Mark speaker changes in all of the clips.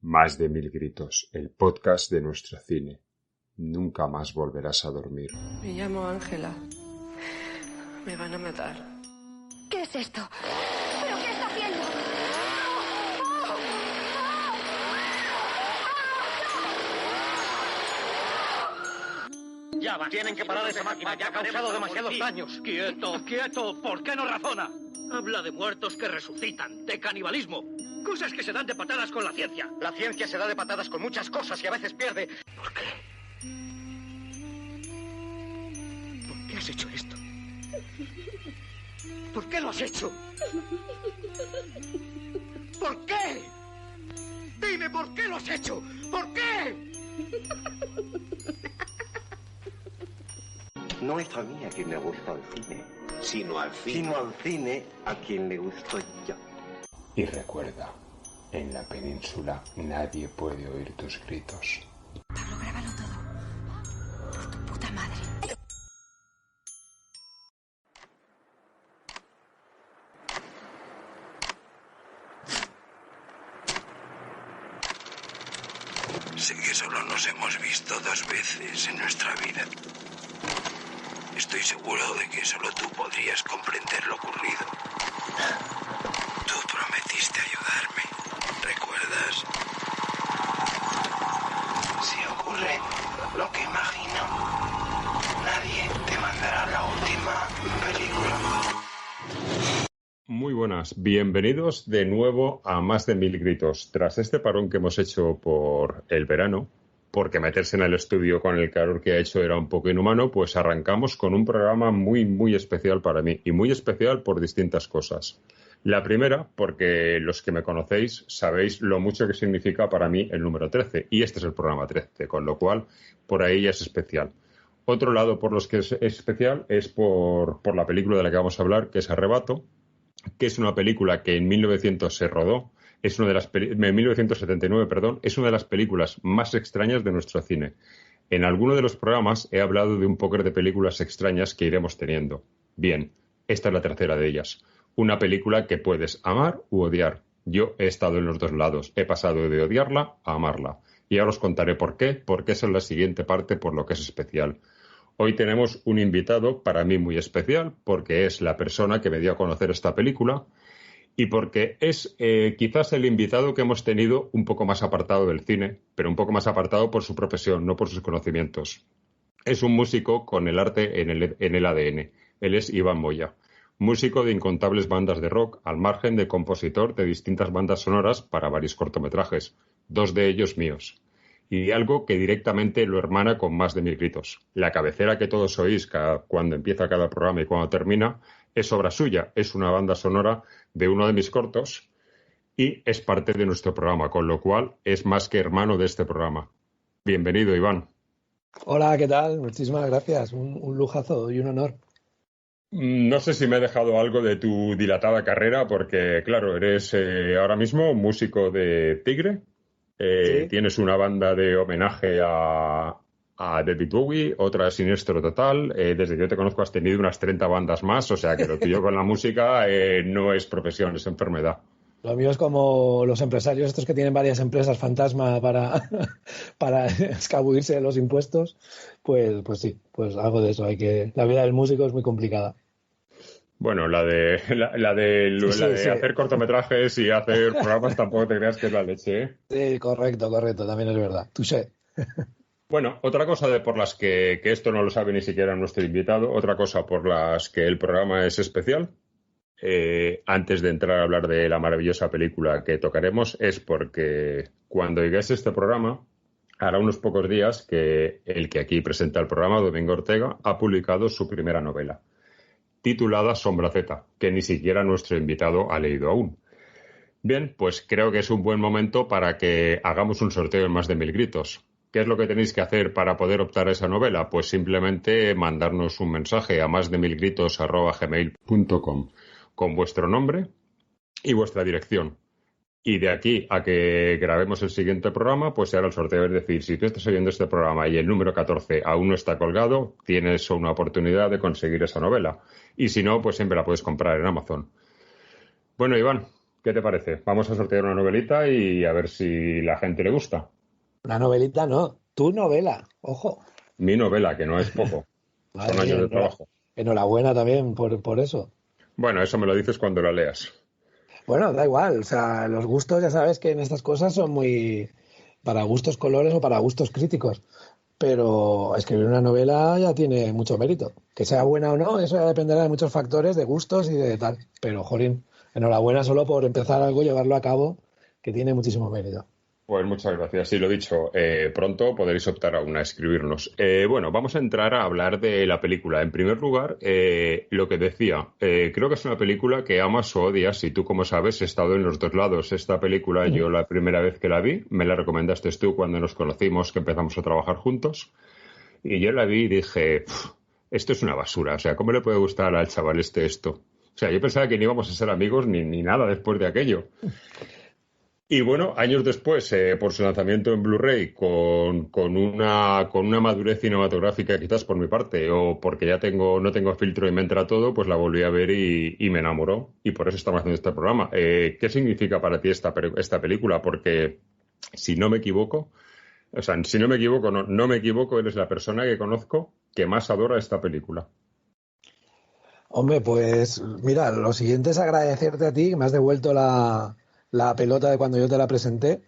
Speaker 1: Más de 1000 gritos, el podcast de nuestro cine. Nunca más volverás a dormir.
Speaker 2: Me llamo Ángela. Me van a matar.
Speaker 3: ¿Qué es esto? ¿Pero qué está haciendo?
Speaker 4: Ya va, tienen que parar esa máquina, ya ha causado demasiados daños.
Speaker 5: ¡Quieto, quieto! ¿Por qué no razona? Habla de muertos que resucitan, de canibalismo. Cosas que se dan de patadas con la ciencia.
Speaker 4: La ciencia se da de patadas con muchas cosas y a veces pierde.
Speaker 5: ¿Por qué? ¿Por qué has hecho esto? ¿Por qué lo has hecho? ¿Por qué? Dime, ¿por qué lo has hecho? ¿Por qué?
Speaker 6: No es a mí a quien le gusta el cine, sino al cine a quien le gusto yo.
Speaker 1: Y recuerda, en la península nadie puede oír tus gritos.
Speaker 3: Pablo, grábalo todo. Por tu puta madre.
Speaker 7: Sé que solo nos hemos visto 2 veces en nuestra vida. Estoy seguro de que solo tú podrías comprender lo ocurrido. Tú prometiste ayudarme, ¿recuerdas? Si ocurre lo que imagino, nadie te mandará la última película.
Speaker 1: Muy buenas, bienvenidos de nuevo a Más de 1000 gritos. Tras este parón que hemos hecho por el verano, porque meterse en el estudio con el calor que ha hecho era un poco inhumano, pues arrancamos con un programa muy especial para mí, y muy especial por distintas cosas. La primera, porque los que me conocéis sabéis lo mucho que significa para mí el número 13, y este es el programa 13, con lo cual por ahí ya es especial. Otro lado por los que es especial es por la película de la que vamos a hablar, que es Arrebato, que es una película que en 1900 se rodó. En 1979, perdón, es una de las películas más extrañas de nuestro cine. En alguno de los programas he hablado de un póker de películas extrañas que iremos teniendo. Bien, esta es la tercera de ellas. Una película que puedes amar u odiar. Yo he estado en los dos lados. He pasado de odiarla a amarla. Y ahora os contaré por qué, porque esa es la siguiente parte por lo que es especial. Hoy tenemos un invitado para mí muy especial, porque es la persona que me dio a conocer esta película, y porque es quizás el invitado que hemos tenido un poco más apartado del cine, pero un poco más apartado por su profesión, no por sus conocimientos. Es un músico con el arte en el ADN. Él es Iván Moya, músico de incontables bandas de rock, al margen de compositor de distintas bandas sonoras para varios cortometrajes, 2 de ellos míos. Y algo que directamente lo hermana con Más de 1000 gritos. La cabecera que todos oís cuando empieza cada programa y cuando termina es obra suya, es una banda sonora de uno de mis cortos y es parte de nuestro programa, con lo cual es más que hermano de este programa. Bienvenido, Iván.
Speaker 8: Hola, ¿qué tal? Muchísimas gracias, un lujazo y un honor.
Speaker 1: No sé si me he dejado algo de tu dilatada carrera, porque claro, eres ahora mismo músico de Tigre.
Speaker 8: ¿Sí?
Speaker 1: Tienes una banda de homenaje a David Bowie, otra Siniestro Total. Desde que yo te conozco has tenido unas 30 bandas más, o sea que lo tuyo con la música no es profesión, es enfermedad.
Speaker 8: Lo mío es como los empresarios estos que tienen varias empresas fantasma para escabullirse de los impuestos. Pues sí, pues algo de eso. La vida del músico es muy complicada.
Speaker 1: Bueno, la de
Speaker 8: Sí.
Speaker 1: hacer cortometrajes y hacer programas tampoco te creas que es la leche, ¿eh?
Speaker 8: Sí, correcto, también es verdad. Touché.
Speaker 1: Bueno, otra cosa por las que esto no lo sabe ni siquiera nuestro invitado, otra cosa por las que el programa es especial, antes de entrar a hablar de la maravillosa película que tocaremos, es porque cuando llegues a este programa, hará unos pocos días que el que aquí presenta el programa, Domingo Ortega, ha publicado su primera novela, titulada Sombra Z, que ni siquiera nuestro invitado ha leído aún. Bien, pues creo que es un buen momento para que hagamos un sorteo en Más de 1000 gritos. ¿Qué es lo que tenéis que hacer para poder optar a esa novela? Pues simplemente mandarnos un mensaje a másdemilgritos@gmail.com con vuestro nombre y vuestra dirección. Y de aquí a que grabemos el siguiente programa, pues se hará el sorteo. Es decir, si tú estás oyendo este programa y el número 14 aún no está colgado, tienes una oportunidad de conseguir esa novela. Y si no, pues siempre la puedes comprar en Amazon. Bueno, Iván, ¿qué te parece? Vamos a sortear una novelita y a ver si la gente le gusta.
Speaker 8: Una novelita no, tu novela, ojo.
Speaker 1: Mi novela, que no es poco.
Speaker 8: Madre
Speaker 1: Son años
Speaker 8: mía,
Speaker 1: de trabajo.
Speaker 8: Enhorabuena también por eso.
Speaker 1: Bueno, eso me lo dices cuando la leas.
Speaker 8: Bueno, da igual, o sea, los gustos ya sabes que en estas cosas son muy para gustos colores o para gustos críticos, pero escribir una novela ya tiene mucho mérito. Que sea buena o no, eso ya dependerá de muchos factores, de gustos y de tal. Pero, jolín, enhorabuena solo por empezar algo, llevarlo a cabo, que tiene muchísimo mérito.
Speaker 1: Pues muchas gracias. Sí, lo dicho, pronto podréis optar aún a escribirnos. Bueno, vamos a entrar a hablar de la película. En primer lugar, lo que decía, creo que es una película que amas o odias y tú, como sabes, he estado en los dos lados. Esta película, yo la primera vez que la vi, me la recomendaste tú cuando nos conocimos, que empezamos a trabajar juntos, y yo la vi y dije, esto es una basura, o sea, ¿cómo le puede gustar al chaval esto? O sea, yo pensaba que no íbamos a ser amigos ni nada después de aquello. Y bueno, años después, por su lanzamiento en Blu-ray, con una madurez cinematográfica quizás por mi parte, o porque ya no tengo filtro y me entra todo, pues la volví a ver y me enamoró. Y por eso estamos haciendo este programa. ¿Qué significa para ti esta película? Porque, si no me equivoco, no me equivoco, eres la persona que conozco que más adora esta película.
Speaker 8: Hombre, pues mira, lo siguiente es agradecerte a ti, que me has devuelto la pelota de cuando yo te la presenté,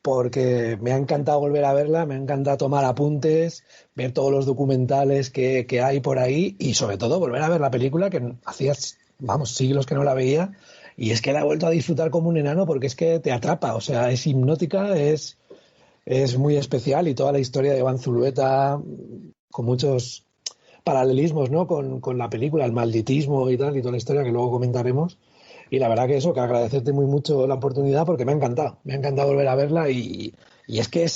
Speaker 8: porque me ha encantado volver a verla, me ha encantado tomar apuntes, ver todos los documentales que hay por ahí y sobre todo volver a ver la película que hacía, siglos que no la veía y es que la he vuelto a disfrutar como un enano porque es que te atrapa, o sea, es hipnótica, es muy especial y toda la historia de Iván Zulueta con muchos paralelismos, ¿no? Con la película, el malditismo y tal y toda la historia que luego comentaremos. Y la verdad que eso, que agradecerte muy mucho la oportunidad porque me ha encantado volver a verla y es que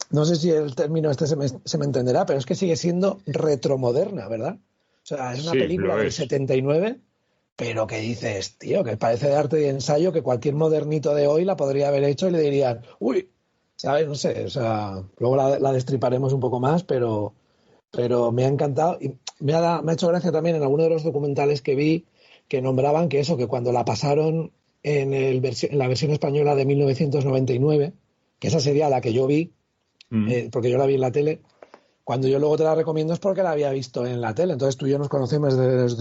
Speaker 8: no sé si el término se me entenderá, pero es que sigue siendo retromoderna, ¿verdad? O sea, es una película del 79, pero que dices, tío, que parece de arte y ensayo que cualquier modernito de hoy la podría haber hecho y le dirían, uy, ¿sabes? No sé, o sea, luego la destriparemos un poco más, pero me ha encantado y me ha hecho gracia también en alguno de los documentales que vi que nombraban que cuando la pasaron en la versión española de 1999, que esa sería la que yo vi, porque yo la vi en la tele, cuando yo luego te la recomiendo es porque la había visto en la tele, entonces tú y yo nos conocemos desde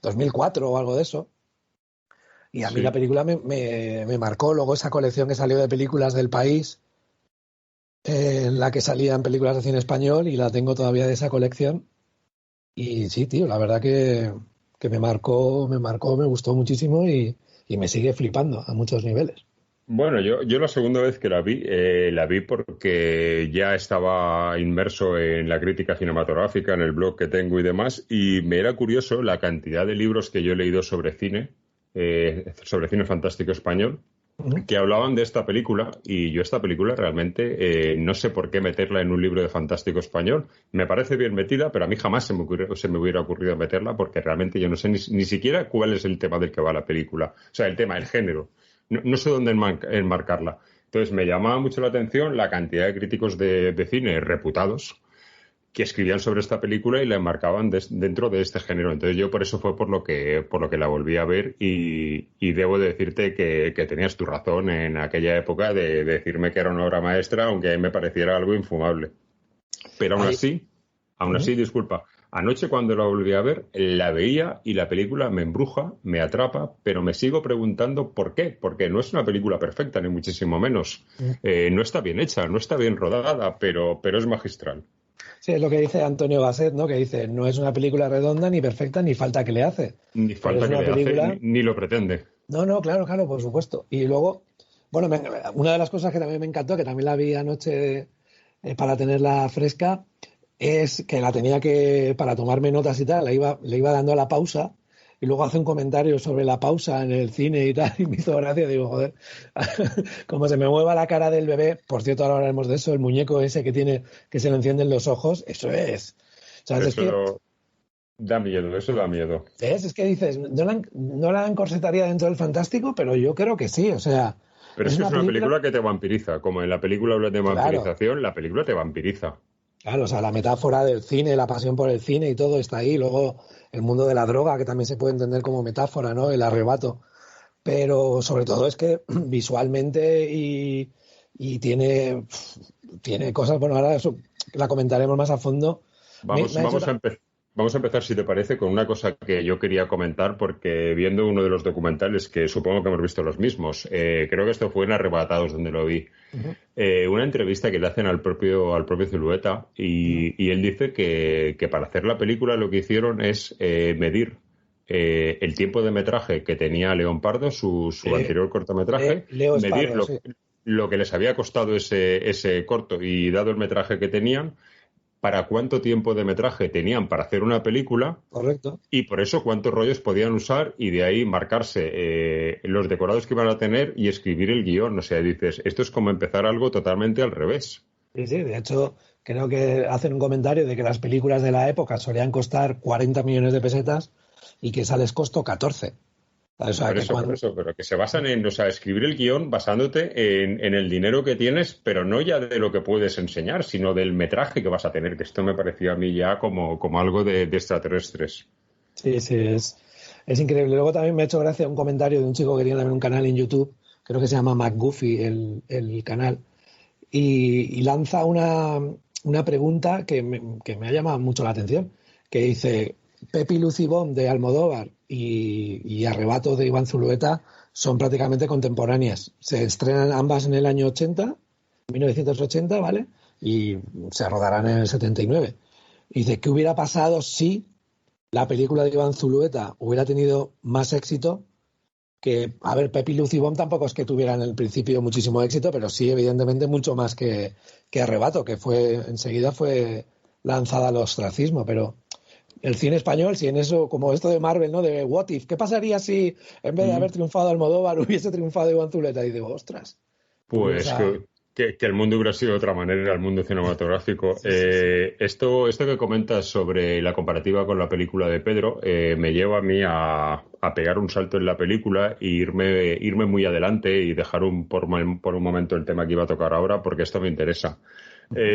Speaker 8: 2004 o algo de eso, y a mí la película me marcó, luego esa colección que salió de películas del país, en la que salían películas de cine español, y la tengo todavía de esa colección, y sí, tío, la verdad que me marcó, me gustó muchísimo y me sigue flipando a muchos niveles.
Speaker 1: Bueno, yo la segunda vez que la vi porque ya estaba inmerso en la crítica cinematográfica, en el blog que tengo y demás, y me era curioso la cantidad de libros que yo he leído sobre cine fantástico español, que hablaban de esta película, y yo esta película realmente no sé por qué meterla en un libro de fantástico español. Me parece bien metida, pero a mí jamás se me hubiera ocurrido meterla porque realmente yo no sé ni siquiera cuál es el tema del que va la película. O sea, el género. No sé dónde enmarcarla. Entonces me llamaba mucho la atención la cantidad de críticos de cine reputados que escribían sobre esta película y la enmarcaban dentro de este género. Entonces yo por eso fue por lo que la volví a ver y debo de decirte que tenías tu razón en aquella época de decirme que era una obra maestra, aunque me pareciera algo infumable. Pero aún así, disculpa, anoche cuando la volví a ver, la veía y la película me embruja, me atrapa, pero me sigo preguntando por qué. Porque no es una película perfecta, ni muchísimo menos. No está bien hecha, no está bien rodada, pero es magistral.
Speaker 8: Sí, es lo que dice Antonio Gasset, ¿no? Que dice, no es una película redonda, ni perfecta, ni falta que le hace.
Speaker 1: Ni falta que le hace, ni lo pretende.
Speaker 8: No, claro, por supuesto. Y luego, bueno, una de las cosas que también me encantó, que también la vi anoche para tenerla fresca, es que la tenía para tomarme notas y tal, le iba dando a la pausa, y luego hace un comentario sobre la pausa en el cine y tal, y me hizo gracia, digo, joder, como se me mueva la cara del bebé, por cierto, ahora hablaremos de eso, el muñeco ese que se le encienden los ojos, eso es. ¿Sabes?
Speaker 1: Eso da miedo, eso da miedo.
Speaker 8: ¿Ves? Es que dices, no la encorsetaría dentro del fantástico, pero yo creo que sí, o sea...
Speaker 1: Pero es que es una película que te vampiriza, como en la película hablas de vampirización, la película te vampiriza.
Speaker 8: Claro, o sea, la metáfora del cine, la pasión por el cine y todo está ahí. Luego el mundo de la droga, que también se puede entender como metáfora, ¿no? El arrebato pero sobre todo es que visualmente y tiene cosas, bueno, ahora eso la comentaremos más a fondo.
Speaker 1: Vamos a empezar, si te parece, con una cosa que yo quería comentar, porque viendo uno de los documentales, que supongo que hemos visto los mismos, creo que esto fue en Arrebatados donde lo vi, una entrevista que le hacen al propio Zulueta y él dice que para hacer la película lo que hicieron es medir el tiempo de metraje que tenía León Pardo, su anterior cortometraje, medir lo que les había costado ese corto y dado el metraje que tenían, para cuánto tiempo de metraje tenían para hacer una película.
Speaker 8: Correcto.
Speaker 1: Y por eso cuántos rollos podían usar y de ahí marcarse los decorados que iban a tener y escribir el guión. O sea, dices, esto es como empezar algo totalmente al revés.
Speaker 8: Sí, de hecho, creo que hacen un comentario de que las películas de la época solían costar 40 millones de pesetas y que les costó 14. O sea,
Speaker 1: por eso, pero que se basan en, o sea, escribir el guión basándote en el dinero que tienes, pero no ya de lo que puedes enseñar, sino del metraje que vas a tener, que esto me pareció a mí ya como algo de extraterrestres.
Speaker 8: Sí, es increíble. Luego también me ha hecho gracia un comentario de un chico que tiene también un canal en YouTube, creo que se llama McGuffy el canal, y lanza una pregunta que me ha llamado mucho la atención, que dice: Pepi Lucibón de Almodóvar y Arrebato de Iván Zulueta son prácticamente contemporáneas. Se estrenan ambas en el año 1980, ¿vale? Y se rodarán en el 79. Y dice, ¿qué hubiera pasado si la película de Iván Zulueta hubiera tenido más éxito? Que, a ver, Pepi Lucibón tampoco es que tuviera en el principio muchísimo éxito, pero sí, evidentemente, mucho más que Arrebato, que enseguida fue lanzada al ostracismo, pero el cine español, si en eso, como esto de Marvel, ¿no? De What If, ¿qué pasaría si en vez de haber triunfado Almodóvar hubiese triunfado Iván Zulueta? Y digo, ostras.
Speaker 1: Pues que el mundo hubiera sido de otra manera, el mundo cinematográfico. Sí. Esto que comentas sobre la comparativa con la película de Pedro me lleva a mí a pegar un salto en la película e irme muy adelante y dejar por un momento el tema que iba a tocar ahora, porque esto me interesa.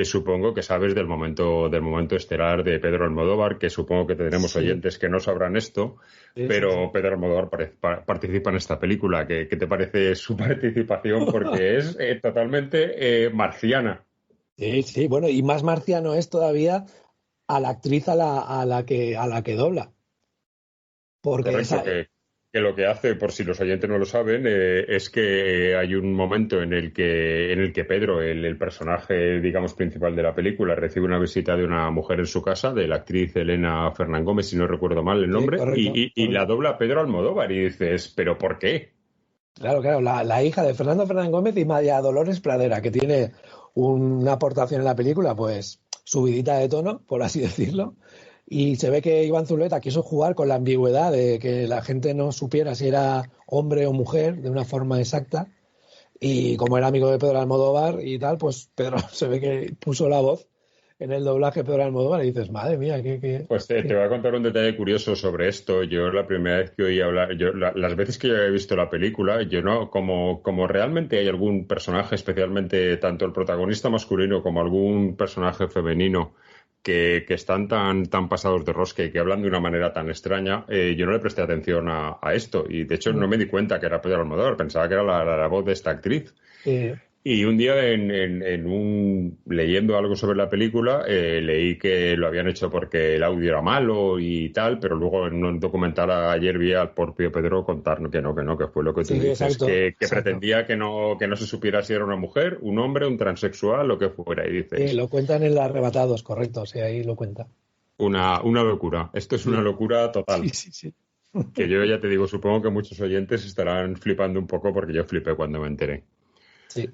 Speaker 1: Supongo que sabes del momento estelar de Pedro Almodóvar, que supongo que tendremos oyentes que no sabrán esto, pero Pedro Almodóvar participa en esta película. ¿Qué te parece su participación? Porque es totalmente marciana.
Speaker 8: Sí, bueno, y más marciano es todavía a la actriz a la que dobla. Porque
Speaker 1: correcto, que lo que hace, por si los oyentes no lo saben, es que hay un momento en el que Pedro, el personaje, digamos, principal de la película, recibe una visita de una mujer en su casa, de la actriz Elena Fernán Gómez, si no recuerdo mal el nombre, correcto. La dobla Pedro Almodóvar y dices, ¿pero por qué?
Speaker 8: Claro, la hija de Fernando Fernán Gómez y María Dolores Pradera, que tiene una aportación en la película, pues subidita de tono, por así decirlo. Y se ve que Iván Zulueta quiso jugar con la ambigüedad de que la gente no supiera si era hombre o mujer de una forma exacta. Y como era amigo de Pedro Almodóvar y tal, pues Pedro se ve que puso la voz en el doblaje Pedro Almodóvar y dices, madre mía, ¿qué?
Speaker 1: Pues te voy a contar un detalle curioso sobre esto. Yo la primera vez que oí hablar, las veces que yo he visto la película, yo no, como realmente hay algún personaje, especialmente tanto el protagonista masculino como algún personaje femenino, que están tan pasados de rosca y que hablan de una manera tan extraña, yo no le presté atención a esto y de hecho no me di cuenta que era Pedro Almodóvar, pensaba que era la voz de esta actriz. Y un día leyendo algo sobre la película, leí que lo habían hecho porque el audio era malo y tal, pero luego en un documental ayer vi al propio Pedro contar que no, que fue lo que tú dices, exacto, que pretendía que no se supiera si era una mujer, un hombre, un transexual, lo que fuera. Y dices,
Speaker 8: lo cuentan en los Arrebatados, correcto, sí, ahí lo cuenta.
Speaker 1: Una locura, esto es una locura total.
Speaker 8: Sí.
Speaker 1: Que yo ya te digo, supongo que muchos oyentes estarán flipando un poco porque yo flipé cuando me enteré.
Speaker 8: Sí.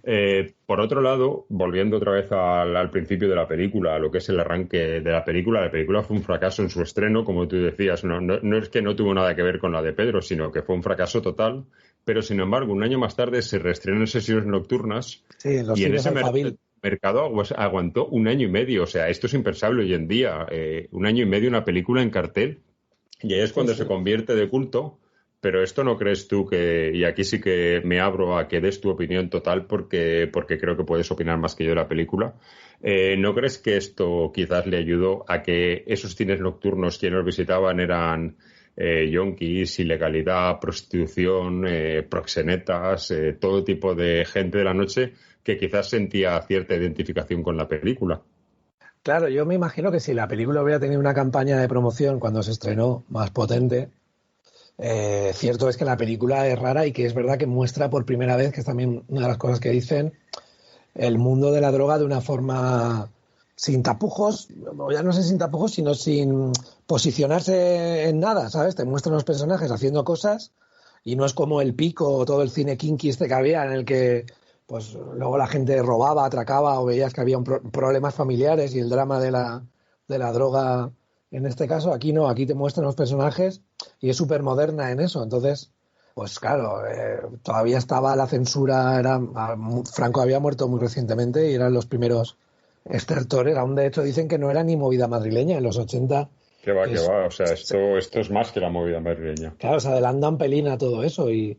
Speaker 1: Por otro lado, volviendo otra vez al principio de la película, a lo que es el arranque de la película fue un fracaso en su estreno, como tú decías, no es que no tuvo nada que ver con la de Pedro, sino que fue un fracaso total, pero sin embargo, un año más tarde se reestrenó en sesiones nocturnas y en ese mercado aguantó un año y medio, o sea, esto es impensable hoy en día, un año y medio una película en cartel, y ahí es cuando se convierte de culto. Pero esto no crees tú y aquí sí que me abro a que des tu opinión total porque creo que puedes opinar más que yo de la película. ¿No crees que esto quizás le ayudó a que esos cines nocturnos quienes los visitaban eran yonkis, ilegalidad, prostitución, proxenetas, todo tipo de gente de la noche que quizás sentía cierta identificación con la película.
Speaker 8: Claro, yo me imagino que si la película hubiera tenido una campaña de promoción cuando se estrenó más potente, cierto es que la película es rara y que es verdad que muestra por primera vez, que es también una de las cosas que dicen, el mundo de la droga de una forma sin tapujos, o ya no sé sin tapujos, sino sin posicionarse en nada, ¿sabes? Te muestran los personajes haciendo cosas y no es como el Pico o todo el cine kinky este que había en el que pues luego la gente robaba, atracaba o veías que había problemas familiares y el drama de la droga. En este caso, aquí no, aquí te muestran los personajes y es súper moderna en eso. Entonces, pues claro, todavía estaba la censura, Franco había muerto muy recientemente y eran los primeros estertores. Aún de hecho dicen que no era ni movida madrileña en los 80.
Speaker 1: Que va, o sea, esto es más que la movida madrileña.
Speaker 8: Claro, se adelanta un pelín a todo eso y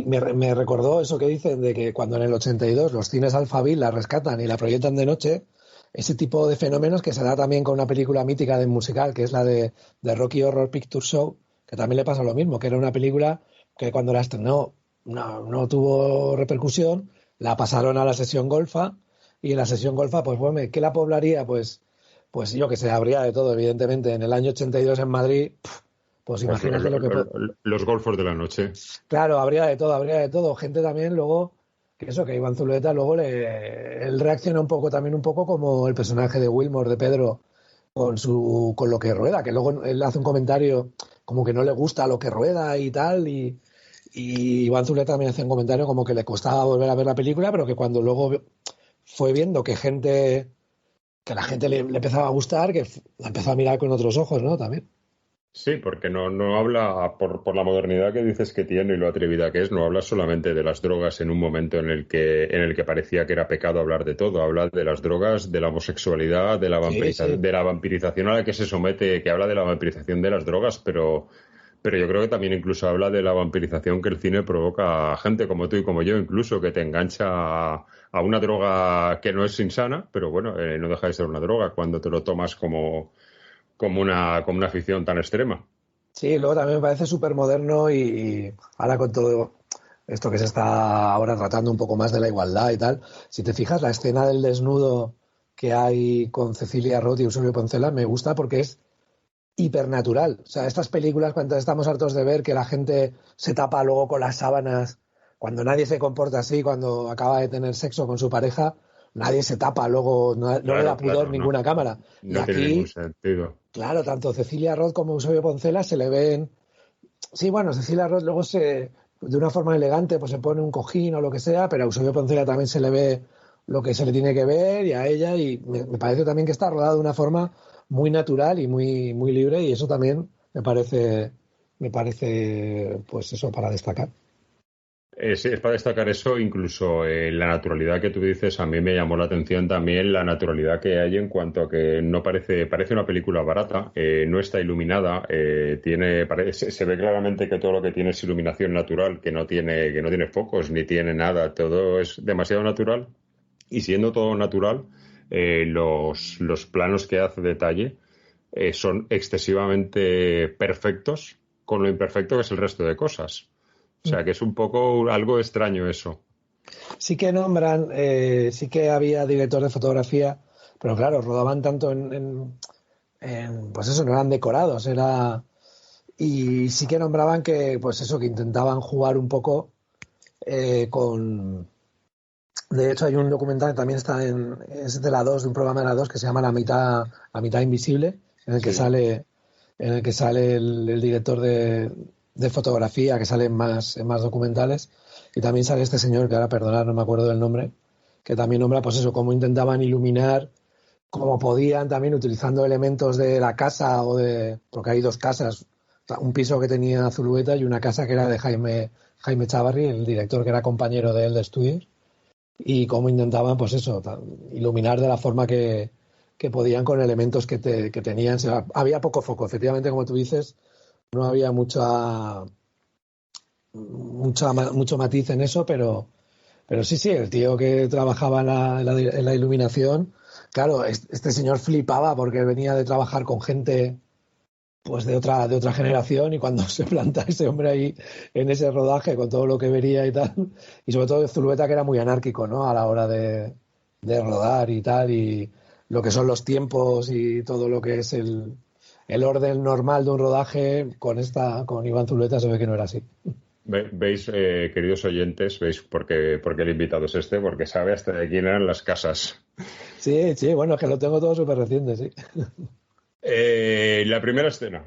Speaker 8: me recordó eso que dicen de que cuando en el 82 los cines Alphaville la rescatan y la proyectan de noche, ese tipo de fenómenos que se da también con una película mítica de musical, que es la de Rocky Horror Picture Show, que también le pasa lo mismo, que era una película que cuando la estrenó no tuvo repercusión, la pasaron a la sesión golfa y en la sesión golfa, pues bueno, ¿qué la poblaría? Pues yo que sé, habría de todo, evidentemente. En el año 82 en Madrid, pues imagínate lo que...
Speaker 1: Los golfos de la noche.
Speaker 8: Claro, habría de todo. Gente también luego, que Iván Zulueta luego él reacciona un poco como el personaje de Wilmore, de Pedro, con lo que rueda, que luego él hace un comentario como que no le gusta lo que rueda y tal, y Iván Zulueta también hace un comentario como que le costaba volver a ver la película, pero que cuando luego fue viendo que la gente le empezaba a gustar, que la empezó a mirar con otros ojos, ¿no? También.
Speaker 1: Sí, porque no habla, por la modernidad que dices que tiene y lo atrevida que es, no habla solamente de las drogas en un momento en el que parecía que era pecado hablar de todo. Habla de las drogas, de la homosexualidad, de la vampirización a la que se somete, que habla de la vampirización de las drogas, pero yo creo que también incluso habla de la vampirización que el cine provoca a gente como tú y como yo, incluso que te engancha a una droga que no es insana, pero bueno, no deja de ser una droga cuando te lo tomas como una afición tan extrema.
Speaker 8: Sí, luego también me parece súper moderno y ahora con todo esto que se está ahora tratando un poco más de la igualdad y tal, si te fijas, la escena del desnudo que hay con Cecilia Roth y Eusebio Poncela me gusta porque es hipernatural. O sea, estas películas, cuando estamos hartos de ver que la gente se tapa luego con las sábanas, cuando nadie se comporta así, cuando acaba de tener sexo con su pareja, nadie se tapa, luego no le da pudor ninguna cámara.
Speaker 1: No
Speaker 8: y
Speaker 1: tiene
Speaker 8: aquí,
Speaker 1: ningún sentido.
Speaker 8: Claro, tanto Cecilia Roth como Eusebio Poncela se le ven... Sí, bueno, Cecilia Roth luego de una forma elegante pues se pone un cojín o lo que sea, pero a Eusebio Poncela también se le ve lo que se le tiene que ver y a ella, y me parece también que está rodada de una forma muy natural y muy, muy libre, y eso también me parece pues eso para destacar.
Speaker 1: Es para destacar eso, incluso la naturalidad que tú dices, a mí me llamó la atención también la naturalidad que hay en cuanto a que no parece una película barata, no está iluminada, se ve claramente que todo lo que tiene es iluminación natural, que no tiene focos ni tiene nada, todo es demasiado natural, y siendo todo natural, los planos que hace detalle son excesivamente perfectos con lo imperfecto que es el resto de cosas. O sea, que es un poco algo extraño eso.
Speaker 8: Sí que nombran, sí que había director de fotografía, pero claro, rodaban tanto pues eso, no eran decorados, y sí que nombraban que, pues eso, que intentaban jugar un poco con... De hecho, hay un documental que también es de la 2, de un programa de la 2 que se llama La mitad invisible, en el que sale el director de fotografía, que sale en más documentales, y también sale este señor, que ahora perdonar, no me acuerdo del nombre, que también nombra, pues eso, cómo intentaban iluminar, como podían, también utilizando elementos de la casa porque hay dos casas, un piso que tenía Zulueta y una casa que era de Jaime Chávarri, el director que era compañero de él de estudios, y cómo intentaban, pues eso, iluminar de la forma que podían con elementos que tenían. O sea, había poco foco, efectivamente, como tú dices, no había mucho matiz en eso, pero sí, el tío que trabajaba en la iluminación, claro, este señor flipaba porque venía de trabajar con gente pues de otra generación, y cuando se planta ese hombre ahí en ese rodaje con todo lo que vería y tal, y sobre todo Zulueta, que era muy anárquico, ¿no? A la hora de rodar y tal, y lo que son los tiempos y todo lo que es el orden normal de un rodaje, con Iván Zulueta se ve que no era así.
Speaker 1: ¿Veis, queridos oyentes, veis por qué el invitado es este? Porque sabe hasta de quién eran las casas.
Speaker 8: Sí, bueno, es que lo tengo todo súper reciente, sí.
Speaker 1: La primera escena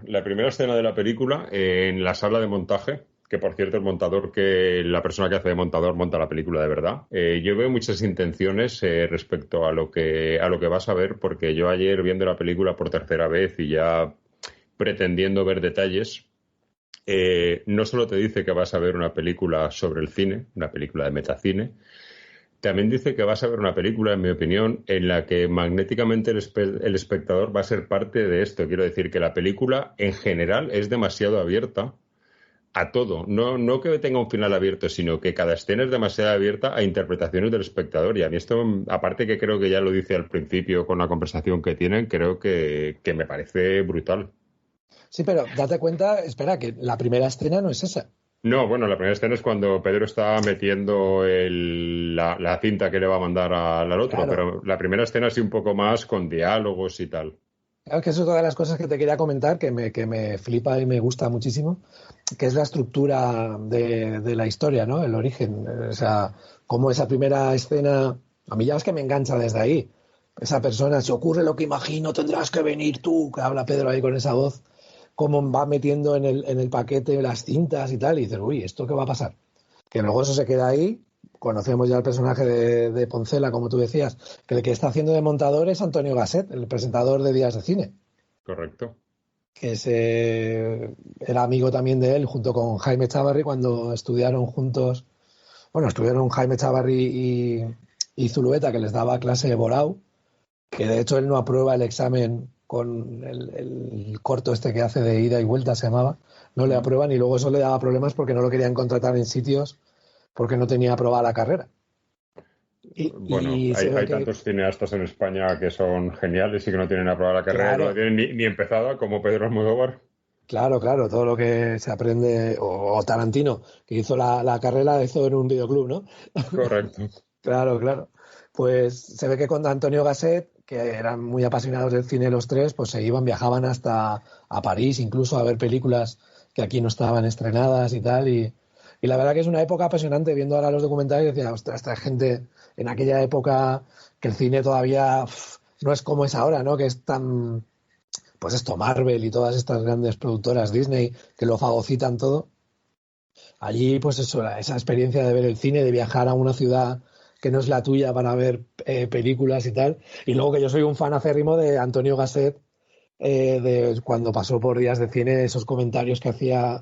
Speaker 1: de la película, en la sala de montaje, que por cierto la persona que hace de montador monta la película de verdad. Yo veo muchas intenciones respecto a lo que vas a ver, porque yo ayer, viendo la película por tercera vez y ya pretendiendo ver detalles, no solo te dice que vas a ver una película sobre el cine, una película de metacine, también dice que vas a ver una película, en mi opinión, en la que magnéticamente el espectador va a ser parte de esto. Quiero decir que la película, en general, es demasiado abierta a todo. No que tenga un final abierto, sino que cada escena es demasiado abierta a interpretaciones del espectador. Y a mí esto, aparte que creo que ya lo dice al principio con la conversación que tienen, creo que me parece brutal.
Speaker 8: Sí, pero date cuenta, espera, que la primera escena no es esa.
Speaker 1: No, bueno, la primera escena es cuando Pedro está metiendo la cinta que le va a mandar al otro, claro. Pero la primera escena sí un poco más con diálogos y tal.
Speaker 8: Claro, que eso es otra de las cosas que te quería comentar, que me flipa y me gusta muchísimo, que es la estructura de la historia, ¿no? El origen. O sea, cómo esa primera escena, a mí ya es que me engancha desde ahí. Esa persona, si ocurre lo que imagino, tendrás que venir tú, que habla Pedro ahí con esa voz, cómo va metiendo en el paquete las cintas y tal, y dices, uy, ¿esto qué va a pasar? Que luego eso se queda ahí. Conocemos ya el personaje de Poncela, como tú decías, que el que está haciendo de montador es Antonio Gasset, el presentador de Días de Cine.
Speaker 1: Correcto.
Speaker 8: Que era amigo también de él, junto con Jaime Chávarri, cuando estudiaron juntos. Bueno, estuvieron Jaime Chávarri y Zulueta, que les daba clase de Borau, que de hecho él no aprueba el examen con el corto este que hace de ida y vuelta, se llamaba. No le aprueban, y luego eso le daba problemas porque no lo querían contratar en sitios porque no tenía aprobada la carrera.
Speaker 1: Hay tantos cineastas en España que son geniales y que no tienen aprobada la carrera, claro. No tienen ni empezada, como Pedro Almodóvar.
Speaker 8: Claro, todo lo que se aprende, o Tarantino, que hizo la carrera, hizo en un videoclub, ¿no?
Speaker 1: Correcto.
Speaker 8: Claro. Pues se ve que con Antonio Gasset, que eran muy apasionados del cine los tres, pues viajaban hasta a París, incluso a ver películas que aquí no estaban estrenadas y tal, y la verdad que es una época apasionante. Viendo ahora los documentales, decía, ostras, esta gente en aquella época, que el cine todavía no es como es ahora, ¿no? Que es tan, pues esto, Marvel y todas estas grandes productoras, Disney, que lo fagocitan todo. Allí, pues eso, esa experiencia de ver el cine, de viajar a una ciudad que no es la tuya para ver películas y tal. Y luego que yo soy un fan acérrimo de Antonio Gasset, de cuando pasó por Días de Cine, esos comentarios que hacía,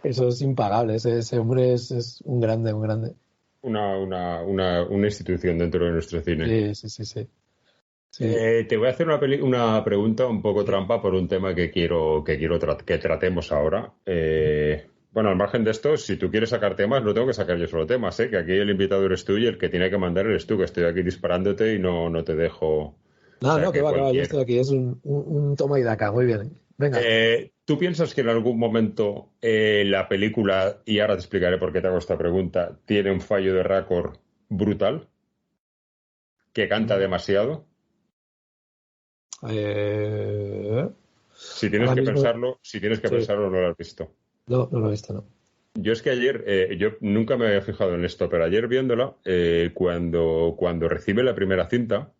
Speaker 8: eso es impagable. Ese hombre es un grande.
Speaker 1: Una institución dentro de nuestro cine.
Speaker 8: Sí.
Speaker 1: Te voy a hacer una pregunta un poco trampa por un tema que quiero que tratemos ahora. Bueno, al margen de esto, si tú quieres sacar temas, no tengo que sacar yo solo temas, que aquí el invitado eres tú y el que tiene que mandar eres tú, que estoy aquí disparándote y no te dejo.
Speaker 8: No, que va, yo estoy aquí, es un toma y daca, muy bien. Venga.
Speaker 1: ¿Tú piensas que en algún momento la película, y ahora te explicaré por qué te hago esta pregunta, tiene un fallo de récord brutal? ¿Que canta demasiado? Si tienes que pensarlo, no lo has visto.
Speaker 8: No lo he visto, no.
Speaker 1: Yo es que ayer, yo nunca me había fijado en esto, pero ayer viéndola, cuando recibe la primera cinta,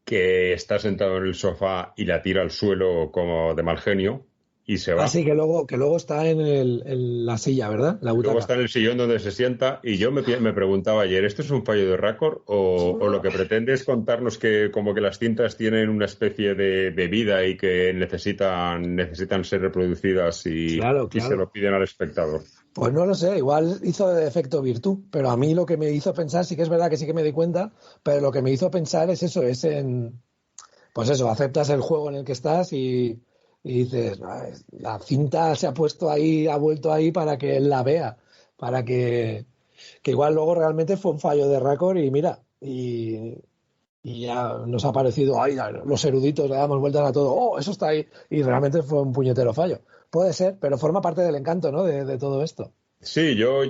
Speaker 1: que está sentado en el sofá y la tira al suelo como de mal genio y se va.
Speaker 8: Sí, que luego está en la silla, ¿verdad? La butaca.
Speaker 1: Luego está en el sillón donde se sienta, y yo me preguntaba ayer, ¿esto es un fallo de récord o lo que pretende es contarnos que como que las cintas tienen una especie de vida y que necesitan ser reproducidas y se lo piden al espectador?
Speaker 8: Pues no lo sé, igual hizo de efecto virtud, pero a mí lo que me hizo pensar, sí que es verdad que sí que me di cuenta, pero lo que me hizo pensar es eso, pues eso, aceptas el juego en el que estás y dices, la cinta se ha puesto ahí, ha vuelto ahí para que él la vea, para que igual luego realmente fue un fallo de récord y mira, y y ya nos ha parecido, ay, los eruditos le damos vueltas a todo, oh, eso está ahí, y realmente fue un puñetero fallo. Puede ser, pero forma parte del encanto, ¿no? De todo esto.
Speaker 1: Sí, yo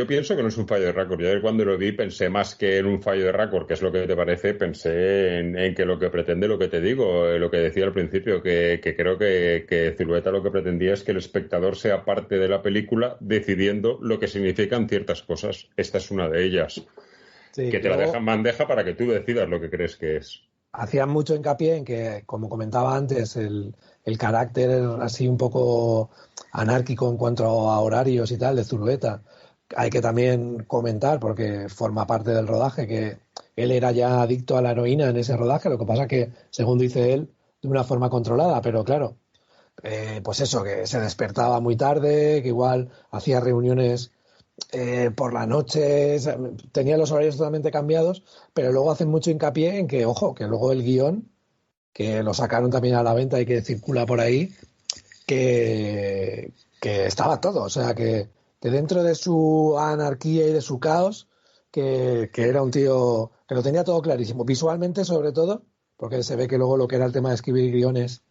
Speaker 1: pienso que no es un fallo de récord. Yo cuando lo vi pensé más que en un fallo de récord, que es lo que te parece, pensé en que lo que pretende, lo que te digo, lo que decía al principio, que creo que Zulueta lo que pretendía es que el espectador sea parte de la película decidiendo lo que significan ciertas cosas. Esta es una de ellas.
Speaker 8: Sí,
Speaker 1: que te la dejan bandeja para que tú decidas lo que crees que es.
Speaker 8: Hacían mucho hincapié en que, como comentaba antes, el carácter así un poco anárquico en cuanto a horarios y tal de Zulueta. Hay que también comentar, porque forma parte del rodaje, que él era ya adicto a la heroína en ese rodaje, lo que pasa que, según dice él, de una forma controlada, pero claro, pues eso, que se despertaba muy tarde, que igual hacía reuniones por la noche, tenía los horarios totalmente cambiados, pero luego hacen mucho hincapié en que, ojo, que luego el guión, que lo sacaron también a la venta y que circula por ahí, que estaba todo, o sea, que dentro de su anarquía y de su caos, que era un tío que lo tenía todo clarísimo, visualmente sobre todo, porque se ve que luego lo que era el tema de escribir guiones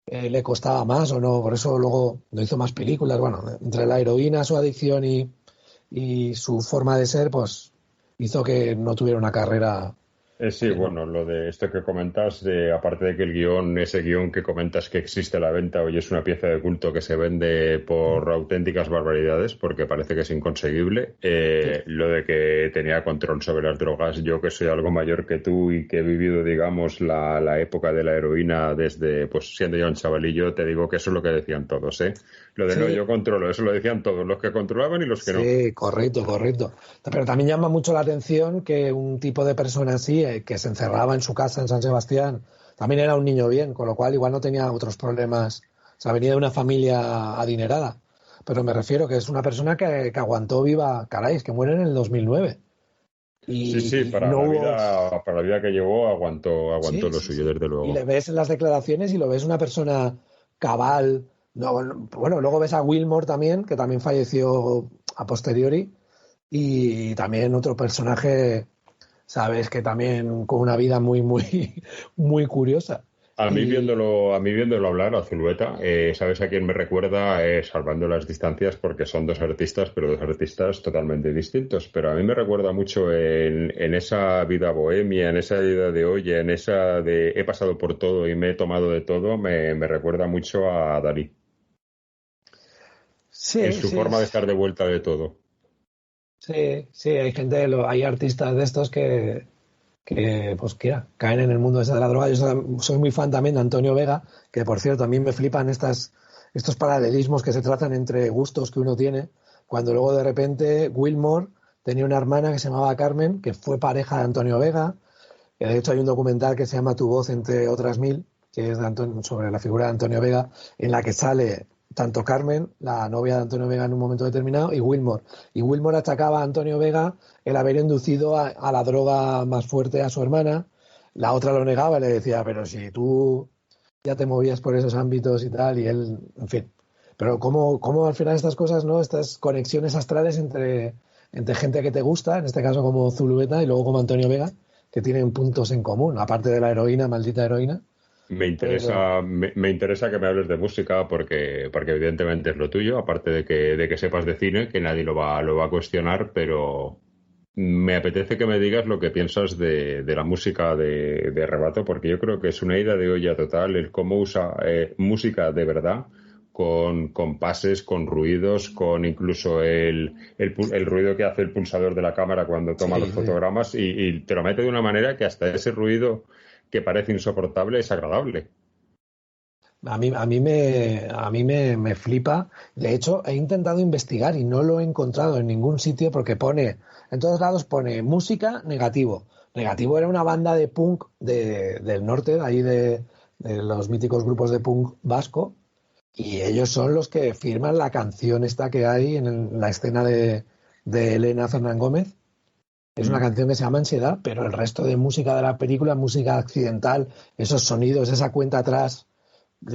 Speaker 8: le costaba más o no, por eso luego no hizo más películas, bueno, entre la heroína, su adicción y su forma de ser, pues hizo que no tuviera una carrera.
Speaker 1: Sí, bueno, lo de esto que comentas, aparte de que el guión, ese guión que comentas que existe a la venta hoy es una pieza de culto que se vende por auténticas barbaridades, porque parece que es inconseguible, lo de que tenía control sobre las drogas, yo que soy algo mayor que tú y que he vivido, digamos, la época de la heroína desde, pues siendo ya un chavalillo, te digo que eso es lo que decían todos, ¿eh? Lo de no, yo controlo, eso lo decían todos, los que controlaban y los que no.
Speaker 8: Sí, correcto. Pero también llama mucho la atención que un tipo de persona así, que se encerraba en su casa en San Sebastián, también era un niño bien, con lo cual igual no tenía otros problemas. O sea, venía de una familia adinerada. Pero me refiero que es una persona que aguantó viva, caray, es que muere en el 2009.
Speaker 1: Sí, para la vida que llevó aguantó lo suyo, desde luego.
Speaker 8: Y le ves en las declaraciones y lo ves una persona cabal. No, bueno, luego ves a Wilmore también, que también falleció a posteriori, y también otro personaje, sabes, que también con una vida muy, muy, muy curiosa.
Speaker 1: A mí viéndolo hablar, a Zulueta, ¿sabes a quién me recuerda? Salvando las distancias, porque son dos artistas, pero dos artistas totalmente distintos. Pero a mí me recuerda mucho en esa vida bohemia, en esa vida de hoy, en esa de he pasado por todo y me he tomado de todo, me recuerda mucho a Dalí.
Speaker 8: Sí,
Speaker 1: en su forma de estar de vuelta de todo.
Speaker 8: Sí, hay hay artistas de estos que pues caen en el mundo ese de la droga. Yo soy muy fan también de Antonio Vega, que por cierto a mí me flipan estos paralelismos que se tratan entre gustos que uno tiene, cuando luego de repente Wilmore tenía una hermana que se llamaba Carmen, que fue pareja de Antonio Vega, que de hecho hay un documental que se llama Tu voz entre otras mil, que es sobre la figura de Antonio Vega, en la que sale tanto Carmen, la novia de Antonio Vega en un momento determinado, y Wilmore. Y Wilmore achacaba a Antonio Vega el haber inducido a la droga más fuerte a su hermana. La otra lo negaba y le decía, pero si tú ya te movías por esos ámbitos y tal, y él, en fin. Pero cómo al final estas cosas, ¿no? Estas conexiones astrales entre gente que te gusta, en este caso como Zulueta y luego como Antonio Vega, que tienen puntos en común, aparte de la heroína, maldita heroína.
Speaker 1: Me interesa que me hables de música porque evidentemente es lo tuyo, aparte de que sepas de cine, que nadie lo va a cuestionar, pero me apetece que me digas lo que piensas de la música de Arrebato, porque yo creo que es una ida de olla total el cómo usa música de verdad, con compases, con ruidos, con incluso el ruido que hace el pulsador de la cámara cuando toma los fotogramas y te lo mete de una manera que hasta ese ruido que parece insoportable es agradable.
Speaker 8: A mí me flipa. De hecho, he intentado investigar y no lo he encontrado en ningún sitio porque en todos lados pone música negativo. Negativo era una banda de punk del norte, de ahí de los míticos grupos de punk vasco, y ellos son los que firman la canción esta que hay en la escena de Elena Fernán Gómez. Es una canción que se llama Ansiedad, pero el resto de música de la película, música accidental, esos sonidos, esa cuenta atrás,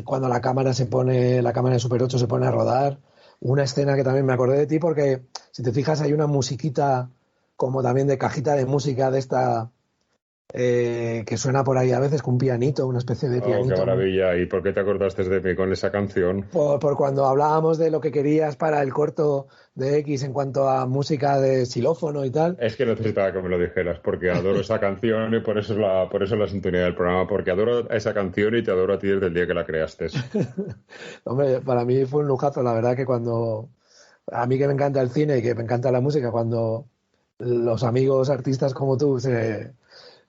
Speaker 8: cuando la cámara de Super 8 se pone a rodar, una escena que también me acordé de ti porque, si te fijas, hay una musiquita como también de cajita de música de esta que suena por ahí a veces con un pianito, una especie de pianito.
Speaker 1: Qué maravilla. ¿Y por qué te acordaste de mí con esa canción?
Speaker 8: Por cuando hablábamos de lo que querías para el corto de X en cuanto a música de xilófono y tal.
Speaker 1: Es que necesitaba que me lo dijeras, porque adoro esa canción y por eso es la sintonía del programa, porque adoro esa canción y te adoro a ti desde el día que la creaste.
Speaker 8: Hombre, para mí fue un lujazo, la verdad que cuando... A mí que me encanta el cine y que me encanta la música, cuando los amigos artistas como tú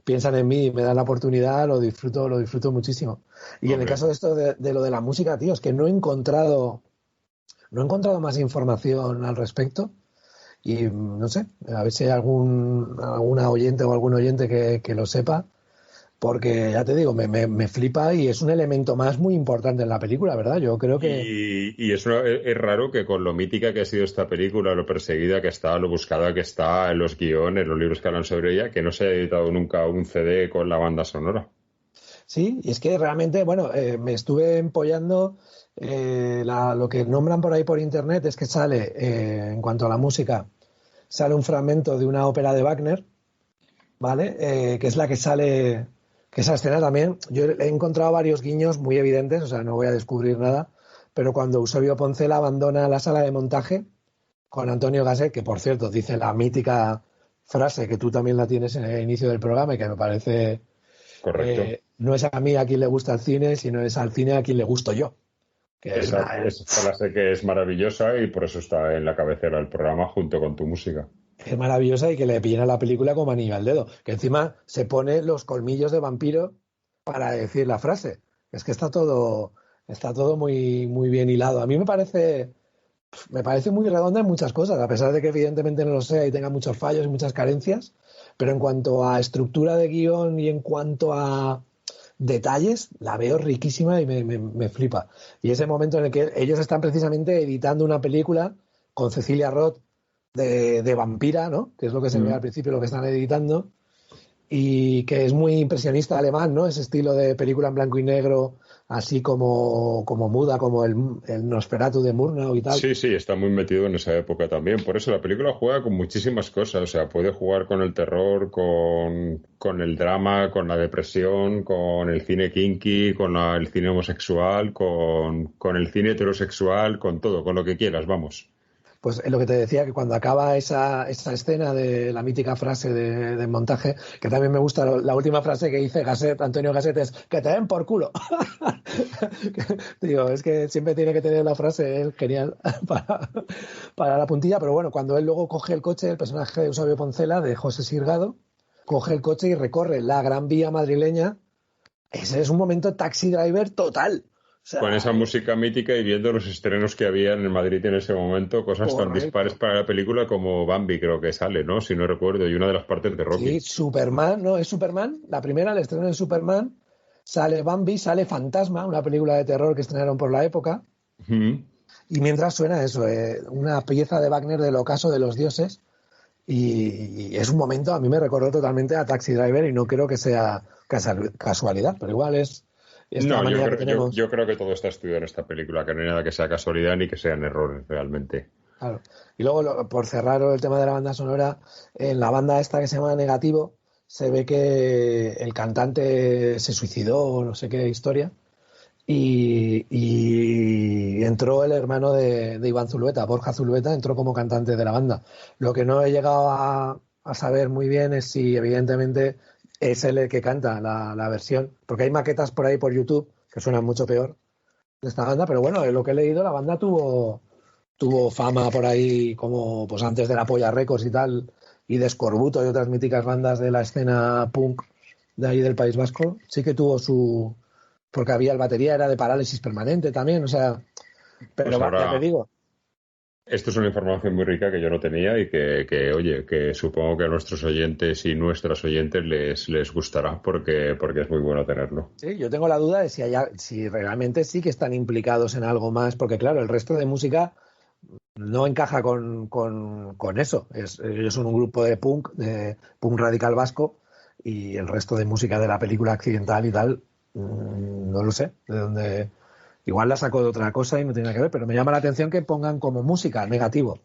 Speaker 8: piensan en mí y me dan la oportunidad, lo disfruto muchísimo. Y en el caso de esto de lo de la música, tío, es que no he encontrado más información al respecto y no sé, a ver si hay alguna oyente o algún oyente que lo sepa, porque ya te digo, me flipa y es un elemento más muy importante en la película, ¿verdad? Yo creo que...
Speaker 1: Y es raro que con lo mítica que ha sido esta película, lo perseguida que está, lo buscada que está en los guiones, los libros que hablan sobre ella, que no se ha editado nunca un CD con la banda sonora.
Speaker 8: Sí, y es que realmente, bueno, me estuve empollando, lo que nombran por ahí por internet es que sale, en cuanto a la música, sale un fragmento de una ópera de Wagner, ¿vale? Que es la que sale... Que esa escena también, yo he encontrado varios guiños muy evidentes, o sea, no voy a descubrir nada, pero cuando Eusebio Poncela abandona la sala de montaje con Antonio Gasset, que por cierto dice la mítica frase que tú también la tienes en el inicio del programa y que me parece...
Speaker 1: Correcto.
Speaker 8: No es a mí a quien le gusta el cine, sino es al cine a quien le gusto yo.
Speaker 1: Esa frase que es maravillosa y por eso está en la cabecera del programa junto con tu música.
Speaker 8: Es maravillosa y que le pillan a la película como anillo al dedo. Que encima se pone los colmillos de vampiro para decir la frase. Es que está todo muy, muy bien hilado. A mí me parece muy redonda en muchas cosas, a pesar de que evidentemente no lo sea y tenga muchos fallos y muchas carencias. Pero en cuanto a estructura de guión y en cuanto a detalles, la veo riquísima y me flipa. Y ese momento en el que ellos están precisamente editando una película con Cecilia Roth de vampira, ¿no? Que es lo que se ve al principio, lo que están editando, y que es muy impresionista alemán, ¿no? Ese estilo de película en blanco y negro, así como muda, como el Nosferatu de Murnau y tal.
Speaker 1: Sí, está muy metido en esa época también. Por eso la película juega con muchísimas cosas. O sea, puede jugar con el terror, con el drama, con la depresión, con el cine kinky, con el cine homosexual, con el cine heterosexual, con todo, con lo que quieras, vamos.
Speaker 8: Pues es lo que te decía, que cuando acaba esa escena de la mítica frase de montaje, que también me gusta la última frase que dice Antonio Gasset es que te den por culo. Digo, es que siempre tiene que tener la frase genial para la puntilla, pero bueno, cuando él luego coge el coche, el personaje de Eusebio Poncela, de José Sirgado, coge el coche y recorre la Gran Vía madrileña, ese es un momento Taxi Driver total. O sea,
Speaker 1: con esa música mítica y viendo los estrenos que había en Madrid en ese momento, cosas tan dispares para la película como Bambi, creo que sale, ¿no? Si no recuerdo, y una de las partes de Rocky.
Speaker 8: Sí, Superman, ¿no? Es Superman, la primera, el estreno de Superman, sale Bambi, sale Fantasma, una película de terror que estrenaron por la época, y mientras suena eso, una pieza de Wagner del Ocaso de los Dioses, y es un momento, a mí me recordó totalmente a Taxi Driver y no creo que sea casualidad, pero igual es...
Speaker 1: No, yo creo que todo está estudiado en esta película, que no hay nada que sea casualidad ni que sean errores realmente.
Speaker 8: Claro. Y luego, por cerrar el tema de la banda sonora, en la banda esta que se llama Negativo, se ve que el cantante se suicidó, no sé qué historia, y entró el hermano de Iván Zulueta, Borja Zulueta, entró como cantante de la banda. Lo que no he llegado a saber muy bien es si, evidentemente, es él el que canta la versión, porque hay maquetas por ahí por YouTube que suenan mucho peor de esta banda, pero bueno, lo que he leído, la banda tuvo fama por ahí como pues antes de la Polla Records y tal, y de Escorbuto y otras míticas bandas de la escena punk de ahí del País Vasco. Sí que tuvo porque había el batería, era de Parálisis Permanente también, o sea, pero pues ahora, ya te digo.
Speaker 1: Esto es una información muy rica que yo no tenía y oye, que supongo que a nuestros oyentes y nuestras oyentes les gustará porque es muy bueno tenerlo.
Speaker 8: Sí, yo tengo la duda de si realmente sí que están implicados en algo más, porque claro, el resto de música no encaja con eso. Ellos son un grupo de punk radical vasco, y el resto de música de la película Accidental y tal, no lo sé de dónde... Igual la sacó de otra cosa y no tiene nada que ver, pero me llama la atención que pongan como música Negativo.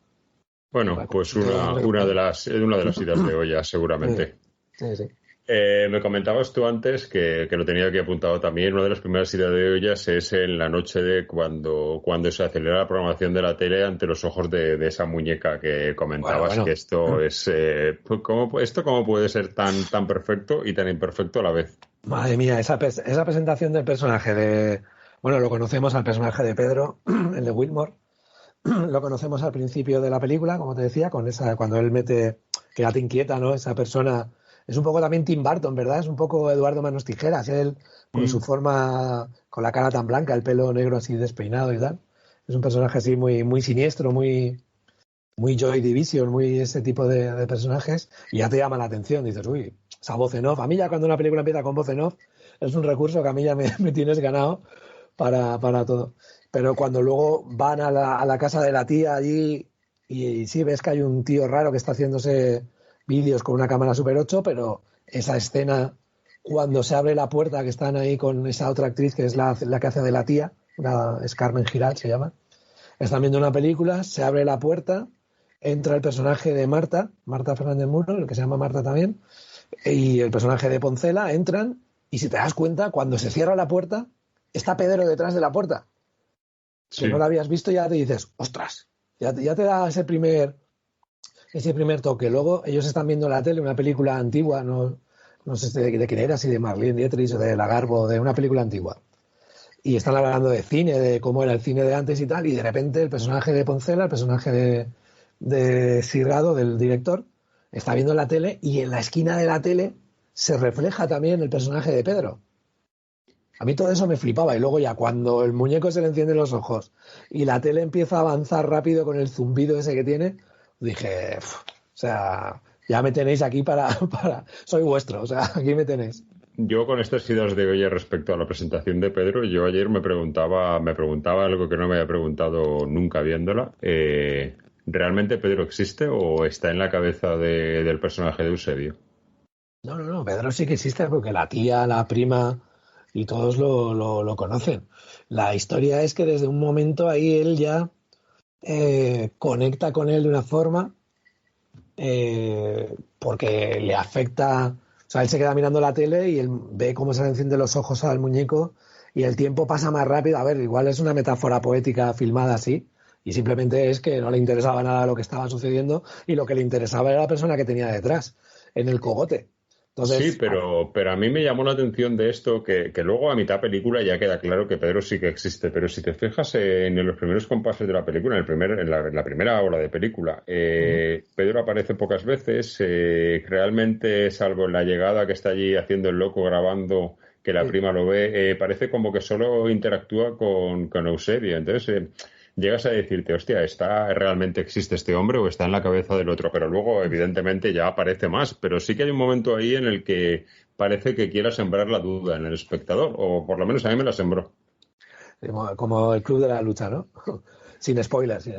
Speaker 1: Bueno, pues una de las idas de olla, seguramente.
Speaker 8: Sí.
Speaker 1: Me comentabas tú antes que lo tenía aquí apuntado también. Una de las primeras ideas de ollas es en la noche de cuando se acelera la programación de la tele ante los ojos de esa muñeca que comentabas.
Speaker 8: Bueno.
Speaker 1: Que esto es... ¿Cómo puede ser tan perfecto y tan imperfecto a la vez?
Speaker 8: Madre mía, esa presentación del personaje bueno, lo conocemos al personaje de Pedro, el de Wilmore. Lo conocemos al principio de la película, como te decía, cuando él mete, que ya te inquieta, ¿no? Esa persona es un poco también Tim Burton, ¿verdad? Es un poco Eduardo Manos Tijeras, él con su forma, con la cara tan blanca, el pelo negro así despeinado y tal. Es un personaje así muy, muy siniestro, muy Joy Division, muy ese tipo de personajes, y ya te llama la atención, dices, uy, esa voz en off. A mí ya cuando una película empieza con voz en off, es un recurso que a mí ya me tienes ganado para todo. Pero cuando luego van a la casa de la tía allí y sí ves que hay un tío raro que está haciéndose vídeos con una cámara Super 8, pero esa escena cuando se abre la puerta, que están ahí con esa otra actriz que es la que hace de la tía, es Carmen Giral se llama, están viendo una película, se abre la puerta, entra el personaje de Marta Fernández Muro, el que se llama Marta también, y el personaje de Poncela, entran y si te das cuenta, cuando se cierra la puerta, está Pedro detrás de la puerta.
Speaker 1: Sí.
Speaker 8: Que no lo habías visto y ya te dices, ostras, ya te da ese primer toque. Luego ellos están viendo en la tele una película antigua, no sé de quién era, si de Marlene Dietrich o de Lagarbo, de una película antigua. Y están hablando de cine, de cómo era el cine de antes y tal, y de repente el personaje de Poncela, el personaje de Sirgado, del director, está viendo la tele y en la esquina de la tele se refleja también el personaje de Pedro. A mí todo eso me flipaba y luego ya cuando el muñeco se le encienden los ojos y la tele empieza a avanzar rápido con el zumbido ese que tiene, dije, o sea, ya me tenéis aquí soy vuestro, o sea, aquí me tenéis.
Speaker 1: Yo con estas ideas de hoy respecto a la presentación de Pedro, yo ayer me preguntaba algo que no me había preguntado nunca viéndola. ¿Realmente Pedro existe o está en la cabeza del personaje de Eusebio?
Speaker 8: No, Pedro sí que existe porque la tía, la prima y todos lo conocen. La historia es que desde un momento ahí él ya conecta con él de una forma porque le afecta. O sea, él se queda mirando la tele y él ve cómo se le encienden los ojos al muñeco y el tiempo pasa más rápido. A ver, igual es una metáfora poética filmada así y simplemente es que no le interesaba nada lo que estaba sucediendo y lo que le interesaba era la persona que tenía detrás, en el cogote. Entonces,
Speaker 1: sí, pero a mí me llamó la atención de esto que luego a mitad película ya queda claro que Pedro sí que existe, pero si te fijas en los primeros compases de la película, en la primera hora de película, Pedro aparece pocas veces, realmente salvo en la llegada que está allí haciendo el loco grabando, que la prima lo ve, parece como que solo interactúa con Eusebio, entonces... llegas a decirte, hostia, ¿realmente existe este hombre o está en la cabeza del otro? Pero luego, evidentemente, ya aparece más. Pero sí que hay un momento ahí en el que parece que quiera sembrar la duda en el espectador, o por lo menos a mí me la sembró.
Speaker 8: Como el Club de la Lucha, ¿no? Sin spoilers.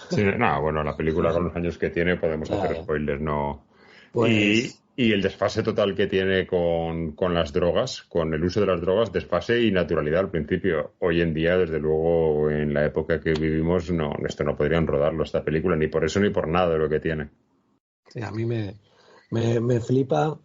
Speaker 1: Sí, no, bueno, la película con los años que tiene podemos hacer spoilers, no.
Speaker 8: Pues...
Speaker 1: Y el desfase total que tiene con las drogas, con el uso de las drogas, desfase y naturalidad al principio. Hoy en día, desde luego, en la época que vivimos, esto no podrían rodarlo, esta película, ni por eso ni por nada de lo que tiene.
Speaker 8: Sí, a mí me flipa.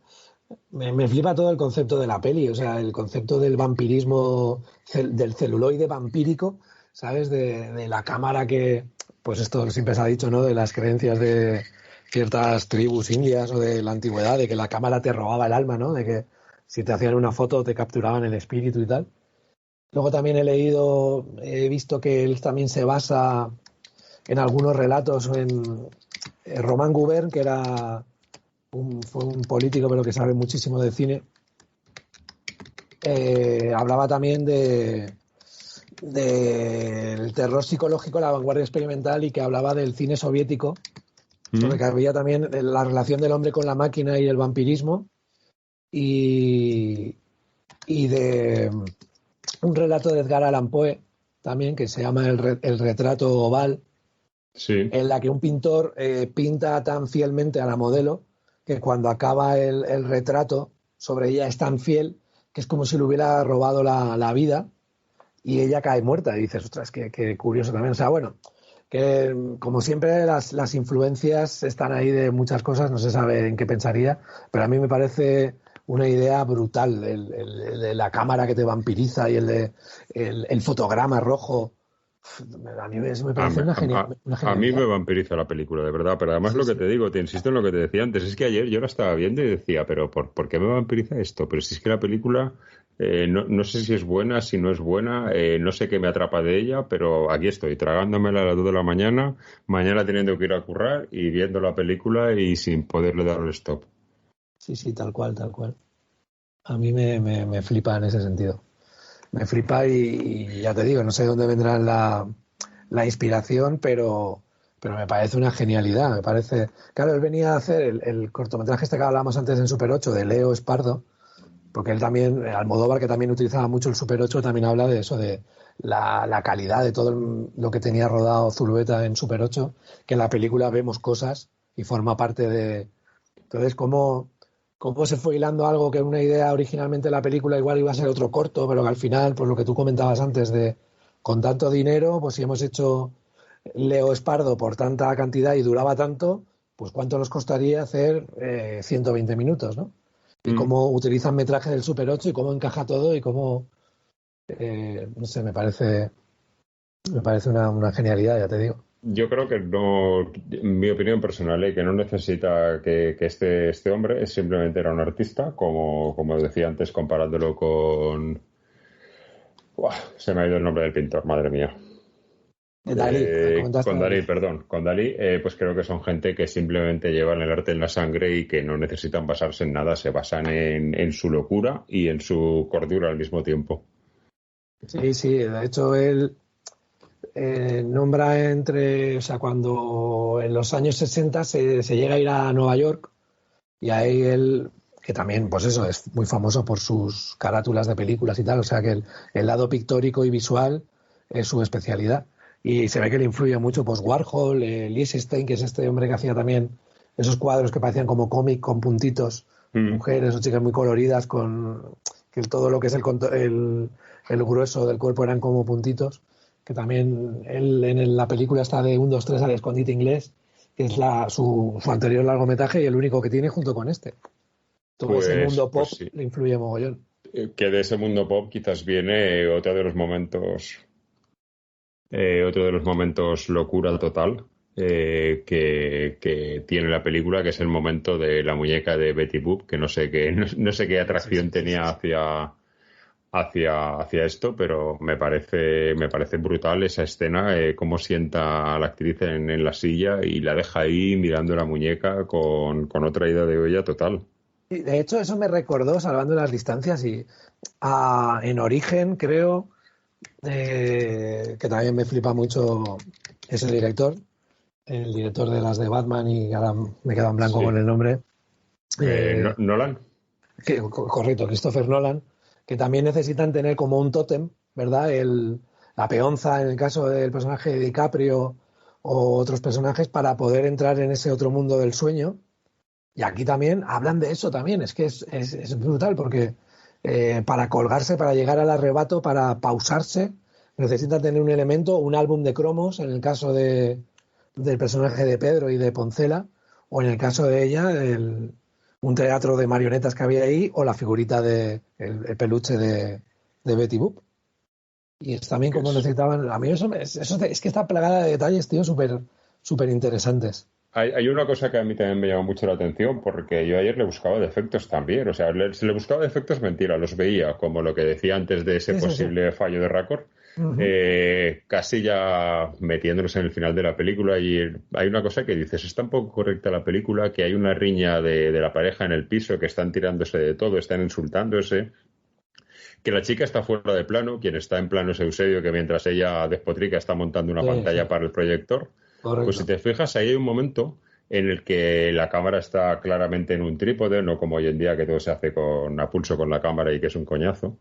Speaker 8: Me flipa todo el concepto de la peli, o sea, el concepto del vampirismo, del celuloide vampírico, ¿sabes? De la cámara que, pues esto siempre se ha dicho, ¿no? De las creencias de ciertas tribus indias o de la antigüedad, de que la cámara te robaba el alma, ¿no? De que si te hacían una foto te capturaban el espíritu y tal. Luego también he visto que él también se basa en algunos relatos en Romain Gubern, que era fue un político pero que sabe muchísimo de cine. Hablaba también del terror psicológico, la vanguardia experimental y que hablaba del cine soviético, porque había también la relación del hombre con la máquina y el vampirismo y de un relato de Edgar Allan Poe también que se llama el retrato oval,
Speaker 1: sí,
Speaker 8: en la que un pintor pinta tan fielmente a la modelo que cuando acaba el retrato sobre ella es tan fiel que es como si le hubiera robado la vida y ella cae muerta. Y dices, ostras, qué curioso también. O sea, bueno, que como siempre las influencias están ahí de muchas cosas, no se sabe en qué pensaría, pero a mí me parece una idea brutal. El de la cámara que te vampiriza y el fotograma rojo. A mí me parece una genialidad.
Speaker 1: A mí me vampiriza la película, de verdad. Pero además lo que te digo, te insisto en lo que te decía antes, es que ayer yo la estaba viendo y decía, pero ¿por qué me vampiriza esto? Pero si es que la película, no sé si es buena, si no es buena, no sé qué me atrapa de ella, pero aquí estoy, tragándomela a las 2 de la mañana, mañana teniendo que ir a currar y viendo la película y sin poderle dar el stop.
Speaker 8: Sí, tal cual. A mí me flipa en ese sentido. Me flipa y ya te digo, no sé de dónde vendrá la inspiración, pero me parece una genialidad. Me parece. Claro, él venía a hacer el cortometraje que hablábamos antes en Super 8 de Leo Espardo, porque él también, Almodóvar, que también utilizaba mucho el Super 8, también habla de eso, de la calidad de todo lo que tenía rodado Zulueta en Super 8, que en la película vemos cosas y forma parte de. Entonces, cómo se fue hilando algo que en una idea originalmente de la película igual iba a ser otro corto, pero que al final, pues lo que tú comentabas antes de con tanto dinero, pues si hemos hecho Leo Espardo por tanta cantidad y duraba tanto, pues cuánto nos costaría hacer 120 minutos, ¿no? Y cómo utilizan metraje del Super 8 y cómo encaja todo y cómo, no sé, me parece una genialidad, ya te digo.
Speaker 1: Yo creo que no, mi opinión personal, que no necesita que este hombre simplemente era un artista, como decía antes, comparándolo con... Uah, se me ha ido el nombre del pintor, madre mía.
Speaker 8: Dalí,
Speaker 1: con Dalí, pues creo que son gente que simplemente llevan el arte en la sangre y que no necesitan basarse en nada, se basan en su locura y en su cordura al mismo tiempo.
Speaker 8: Sí, de hecho él... nombra cuando en los años 60 se llega a ir a Nueva York y ahí él, que también, pues eso, es muy famoso por sus carátulas de películas y tal, o sea que el lado pictórico y visual es su especialidad y se ve que le influye mucho pues Warhol, Lichtenstein, que es este hombre que hacía también esos cuadros que parecían como cómic con puntitos, mujeres o chicas muy coloridas con que todo lo que es el grueso del cuerpo eran como puntitos, que también él en la película está de 1, 2, 3 al escondite inglés, que es su anterior largometraje y el único que tiene junto con este. Todo ese mundo pop sí. Le influye mogollón.
Speaker 1: Que de ese mundo pop quizás viene otro de los momentos locura total que tiene la película, que es el momento de la muñeca de Betty Boop, que no sé qué atracción tenía hacia esto, pero me parece brutal esa escena, cómo sienta a la actriz en la silla y la deja ahí mirando la muñeca con otra ida de olla total.
Speaker 8: De hecho, eso me recordó, salvando las distancias, en Origen, creo, que también me flipa mucho ese director, el director de las de Batman, y ahora me quedo en blanco con el nombre.
Speaker 1: ¿Nolan?
Speaker 8: Correcto, Christopher Nolan, que también necesitan tener como un tótem, ¿verdad? La peonza en el caso del personaje de DiCaprio o otros personajes para poder entrar en ese otro mundo del sueño. Y aquí también hablan de eso también, es que es brutal porque para colgarse, para llegar al arrebato, para pausarse, necesitan tener un elemento, un álbum de cromos, en el caso del personaje de Pedro y de Poncela, o en el caso de ella, un teatro de marionetas que había ahí, o la figurita el peluche de Betty Boop. Y es también como necesitaban. A mí eso es que está plagada de detalles, tío, súper interesantes.
Speaker 1: Hay una cosa que a mí también me llamó mucho la atención, porque yo ayer le buscaba defectos también. O sea, si le buscaba defectos, mentira, los veía, como lo que decía antes de ese posible fallo de récord. Casi ya metiéndonos en el final de la película, y hay una cosa que dices, está un poco correcta la película, que hay una riña de la pareja en el piso, que están tirándose de todo, están insultándose, que la chica está fuera de plano, quien está en plano es Eusebio, que mientras ella despotrica está montando una pantalla para el proyector. Correcto. Pues si te fijas, ahí hay un momento en el que la cámara está claramente en un trípode, no como hoy en día que todo se hace a pulso con la cámara y que es un coñazo.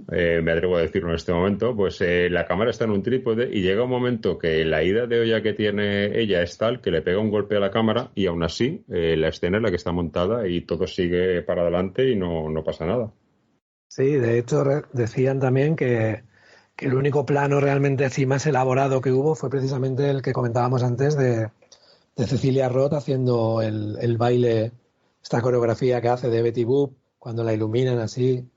Speaker 1: Me atrevo a decirlo en este momento, pues la cámara está en un trípode y llega un momento que la ida de olla que tiene ella es tal que le pega un golpe a la cámara y aún así la escena es la que está montada y todo sigue para adelante y no pasa nada.
Speaker 8: Sí, de hecho decían también que el único plano realmente así más elaborado que hubo fue precisamente el que comentábamos antes de Cecilia Roth haciendo el baile, esta coreografía que hace de Betty Boop cuando la iluminan así,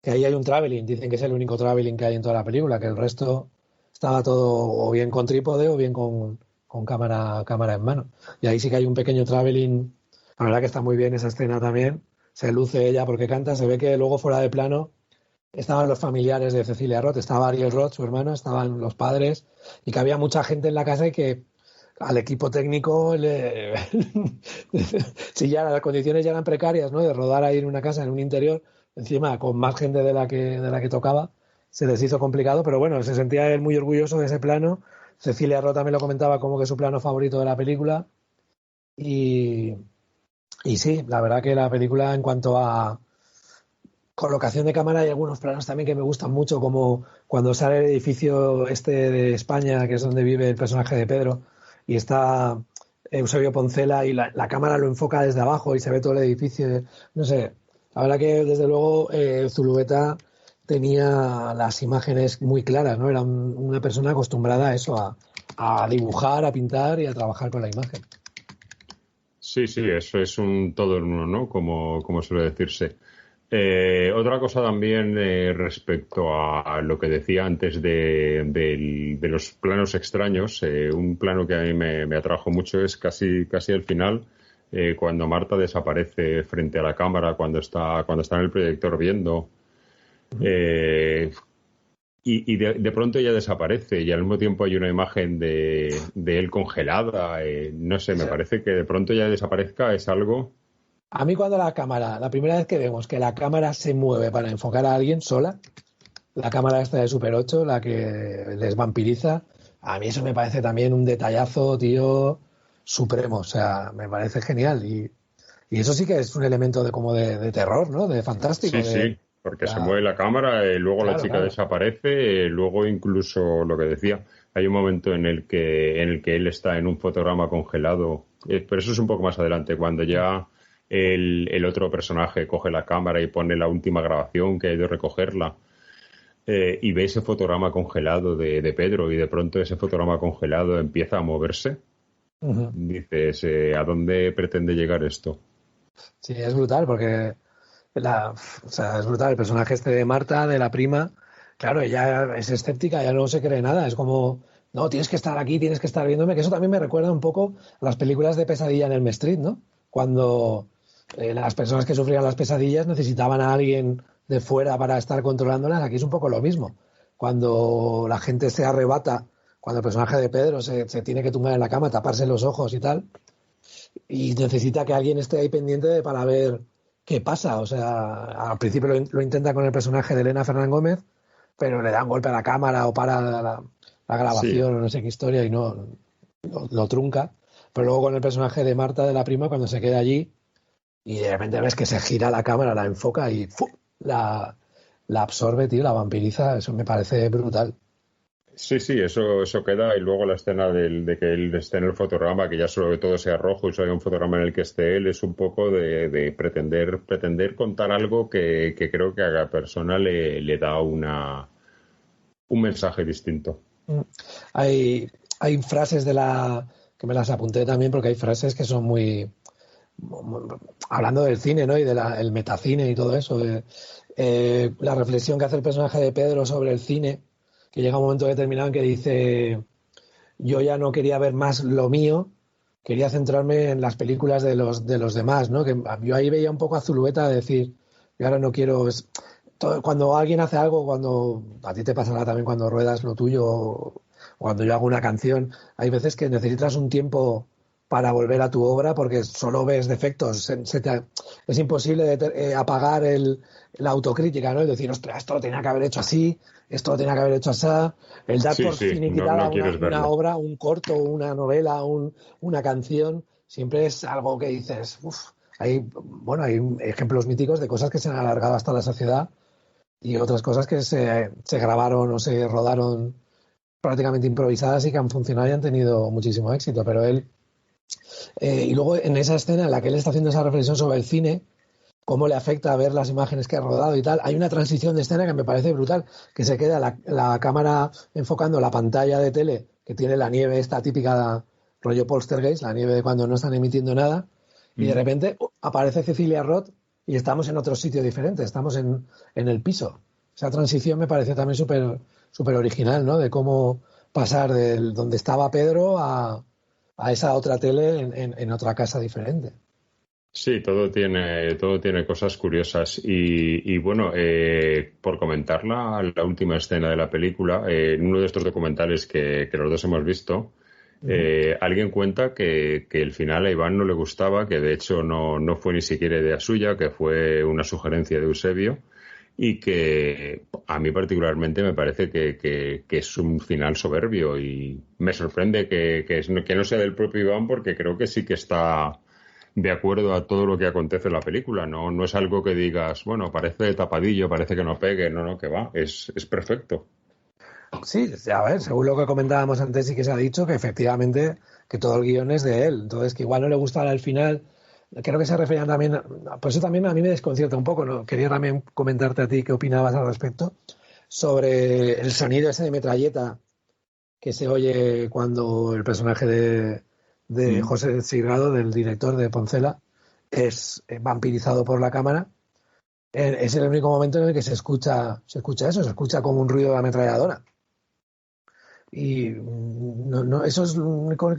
Speaker 8: que ahí hay un traveling, dicen que es el único traveling que hay en toda la película, que el resto estaba todo o bien con trípode o bien con cámara en mano. Y ahí sí que hay un pequeño traveling. La verdad que está muy bien esa escena también. Se luce ella porque canta. Se ve que luego fuera de plano estaban los familiares de Cecilia Roth. Estaba Ariel Roth, su hermano, estaban los padres y que había mucha gente en la casa y que al equipo técnico si ya las condiciones ya eran precarias, ¿no? De rodar ahí en una casa, en un interior, encima con más gente de la que tocaba, se les hizo complicado, pero bueno, se sentía él muy orgulloso de ese plano. Cecilia Roth también lo comentaba como que es su plano favorito de la película. Y sí, la verdad que la película, en cuanto a colocación de cámara, hay algunos planos también que me gustan mucho, como cuando sale el edificio este de España, que es donde vive el personaje de Pedro, y está Eusebio Poncela y la cámara lo enfoca desde abajo y se ve todo el edificio. No sé, la verdad que desde luego Zulueta tenía las imágenes muy claras, ¿no? Era una persona acostumbrada a eso, a dibujar, a pintar y a trabajar con la imagen.
Speaker 1: Sí, eso es un todo en uno, ¿no? Como suele decirse. Otra cosa también respecto a lo que decía antes de los planos extraños, un plano que a mí me atrajo mucho es casi al final, cuando Marta desaparece frente a la cámara, cuando está en el proyector viendo, y de pronto ella desaparece y al mismo tiempo hay una imagen de él congelada, no sé, me parece que de pronto ella desaparezca es algo...
Speaker 8: A mí cuando la primera vez que vemos que la cámara se mueve para enfocar a alguien sola, la cámara esta de Super 8, la que les vampiriza, a mí eso me parece también un detallazo, tío, supremo. O sea, me parece genial. Y eso sí que es un elemento de terror, ¿no? De fantástico.
Speaker 1: Sí, porque se mueve la cámara, luego claro, la chica desaparece, luego incluso lo que decía, hay un momento en el que él está en un fotograma congelado, pero eso es un poco más adelante, cuando ya... El otro personaje coge la cámara y pone la última grabación que ha ido a recogerla y ve ese fotograma congelado de Pedro y de pronto ese fotograma congelado empieza a moverse. Uh-huh. Dices, ¿a dónde pretende llegar esto?
Speaker 8: Sí, es brutal porque es brutal el personaje este de Marta, de la prima. Claro, ella es escéptica, ya no se cree nada, es como... No, tienes que estar aquí, tienes que estar viéndome, que eso también me recuerda un poco a las películas de Pesadilla en Elm Street, ¿no? Cuando las personas que sufrían las pesadillas necesitaban a alguien de fuera para estar controlándolas, aquí es un poco lo mismo. Cuando la gente se arrebata, cuando el personaje de Pedro se tiene que tumbar en la cama, taparse los ojos y tal, y necesita que alguien esté ahí pendiente para ver qué pasa. O sea, al principio lo intenta con el personaje de Elena Fernán Gómez, pero le da un golpe a la cámara o para la grabación o no sé qué historia y no lo trunca. Pero luego con el personaje de Marta, de la prima, cuando se queda allí y de repente ves que se gira la cámara, la enfoca y ¡fum! La absorbe, tío, la vampiriza, eso me parece brutal.
Speaker 1: Sí, eso queda y luego la escena de que él esté en el fotograma, que ya solo que todo sea rojo y solo hay un fotograma en el que esté él, es un poco de pretender contar algo que creo que a la persona le da un mensaje distinto.
Speaker 8: Hay frases que me las apunté también porque hay frases que son muy hablando del cine, ¿no? Y el metacine y todo eso, la reflexión que hace el personaje de Pedro sobre el cine, que llega un momento determinado en que dice: yo ya no quería ver más lo mío, quería centrarme en las películas de los demás, ¿no? Que yo ahí veía un poco a Zulueta de decir, yo ahora no quiero... Cuando alguien hace algo, cuando a ti te pasará también cuando ruedas lo tuyo o cuando yo hago una canción, hay veces que necesitas un tiempo para volver a tu obra porque solo ves defectos. Es imposible apagar la autocrítica, ¿no? Es decir, ostras, esto lo tenía que haber hecho así, esto lo tenía que haber hecho así. El dar por finiquitada una obra, un corto, una novela, una canción, siempre es algo que dices, hay ejemplos míticos de cosas que se han alargado hasta la saciedad y otras cosas que se grabaron o se rodaron prácticamente improvisadas y que han funcionado y han tenido muchísimo éxito. Pero él, y luego en esa escena en la que él está haciendo esa reflexión sobre el cine, cómo le afecta a ver las imágenes que ha rodado y tal, hay una transición de escena que me parece brutal, que se queda la cámara enfocando la pantalla de tele que tiene la nieve esta típica rollo Poltergeist, la nieve de cuando no están emitiendo nada, y de repente aparece Cecilia Roth y estamos en otro sitio diferente, estamos en el piso. Esa transición me pareció también súper original, ¿no? De cómo pasar de donde estaba Pedro a esa otra tele en otra casa diferente.
Speaker 1: Sí, todo tiene cosas curiosas y bueno, por comentar la última escena de la película, en uno de estos documentales que los dos hemos visto, alguien cuenta que el final a Iván no le gustaba, que de hecho no fue ni siquiera idea suya, que fue una sugerencia de Eusebio, y que a mí particularmente me parece que es un final soberbio y me sorprende que no sea del propio Iván, porque creo que sí que está de acuerdo a todo lo que acontece en la película. No es algo que digas, bueno, parece tapadillo, parece que no pegue, no, que va, es perfecto.
Speaker 8: Sí, a ver, según lo que comentábamos antes, sí que se ha dicho que efectivamente que todo el guión es de él, entonces que igual no le gustara el final. Creo que se referían también, por eso también a mí me desconcierta un poco, ¿no? Quería también comentarte a ti qué opinabas al respecto sobre el sonido ese de metralleta que se oye cuando el personaje de José Sigado, del director de Poncela, es vampirizado por la cámara. Es el único momento en el que se escucha eso, se escucha como un ruido de ametralladora. Y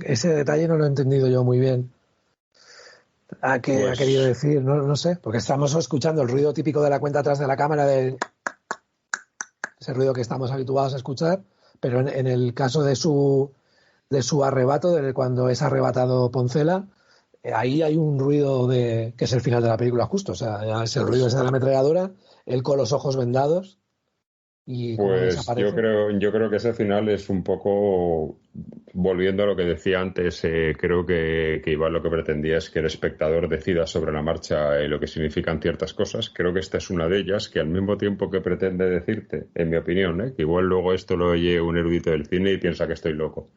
Speaker 8: ese detalle no lo he entendido yo muy bien. ¿A qué ha querido decir? No sé, porque estamos escuchando el ruido típico de la cuenta atrás de la cámara, ese ruido que estamos habituados a escuchar, pero en el caso de su arrebato, cuando es arrebatado Poncela, ahí hay un ruido que es el final de la película justo, o sea, es el ruido ese de la ametralladora, él con los ojos vendados y
Speaker 1: pues yo creo que ese final es un poco, volviendo a lo que decía antes, creo que Iván lo que pretendía es que el espectador decida sobre la marcha lo que significan ciertas cosas. Creo que esta es una de ellas, que al mismo tiempo que pretende decirte, en mi opinión, que igual luego esto lo oye un erudito del cine y piensa que estoy loco.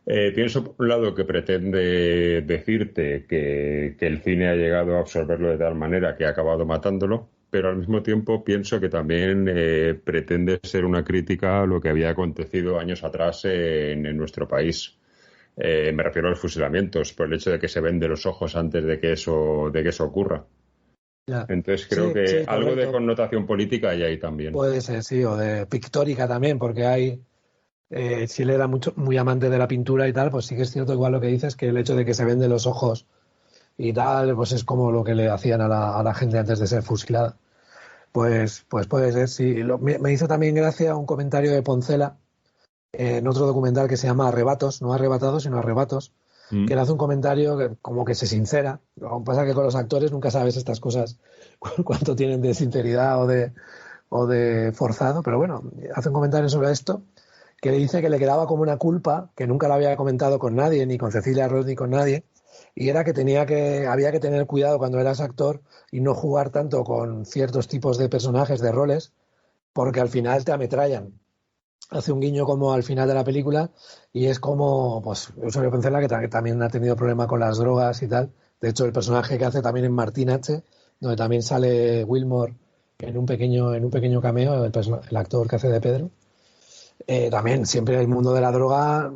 Speaker 1: Pienso, por un lado, que pretende decirte que el cine ha llegado a absorberlo de tal manera que ha acabado matándolo, pero al mismo tiempo pienso que también pretende ser una crítica a lo que había acontecido años atrás en nuestro país. Me refiero a los fusilamientos, por el hecho de que se vende los ojos antes de que eso ocurra. Ya. Entonces creo que algo de connotación política hay ahí también.
Speaker 8: Puede ser, sí, o de pictórica también, porque hay... si él era muy amante de la pintura y tal, pues sí que es cierto igual lo que dices, que el hecho de que se venden los ojos y tal, pues es como lo que le hacían a la gente antes de ser fusilada. Pues puede ser, sí. Me hizo también gracia un comentario de Poncela en otro documental que se llama Arrebatos, no Arrebatados, sino Arrebatos, que le hace un comentario como que se sincera. Lo que pasa es que con los actores nunca sabes estas cosas cuánto tienen de sinceridad o de forzado, pero bueno, hace un comentario sobre esto que le dice que le quedaba como una culpa, que nunca lo había comentado con nadie, ni con Cecilia Roth ni con nadie, y era que había que tener cuidado cuando eras actor y no jugar tanto con ciertos tipos de personajes, de roles, porque al final te ametrallan. Hace un guiño como al final de la película y es como, pues, Eusebio Poncela, que también ha tenido problema con las drogas y tal. De hecho, el personaje que hace también en Martín H., donde también sale Wilmore en un pequeño cameo, el actor que hace de Pedro. También siempre el mundo de la droga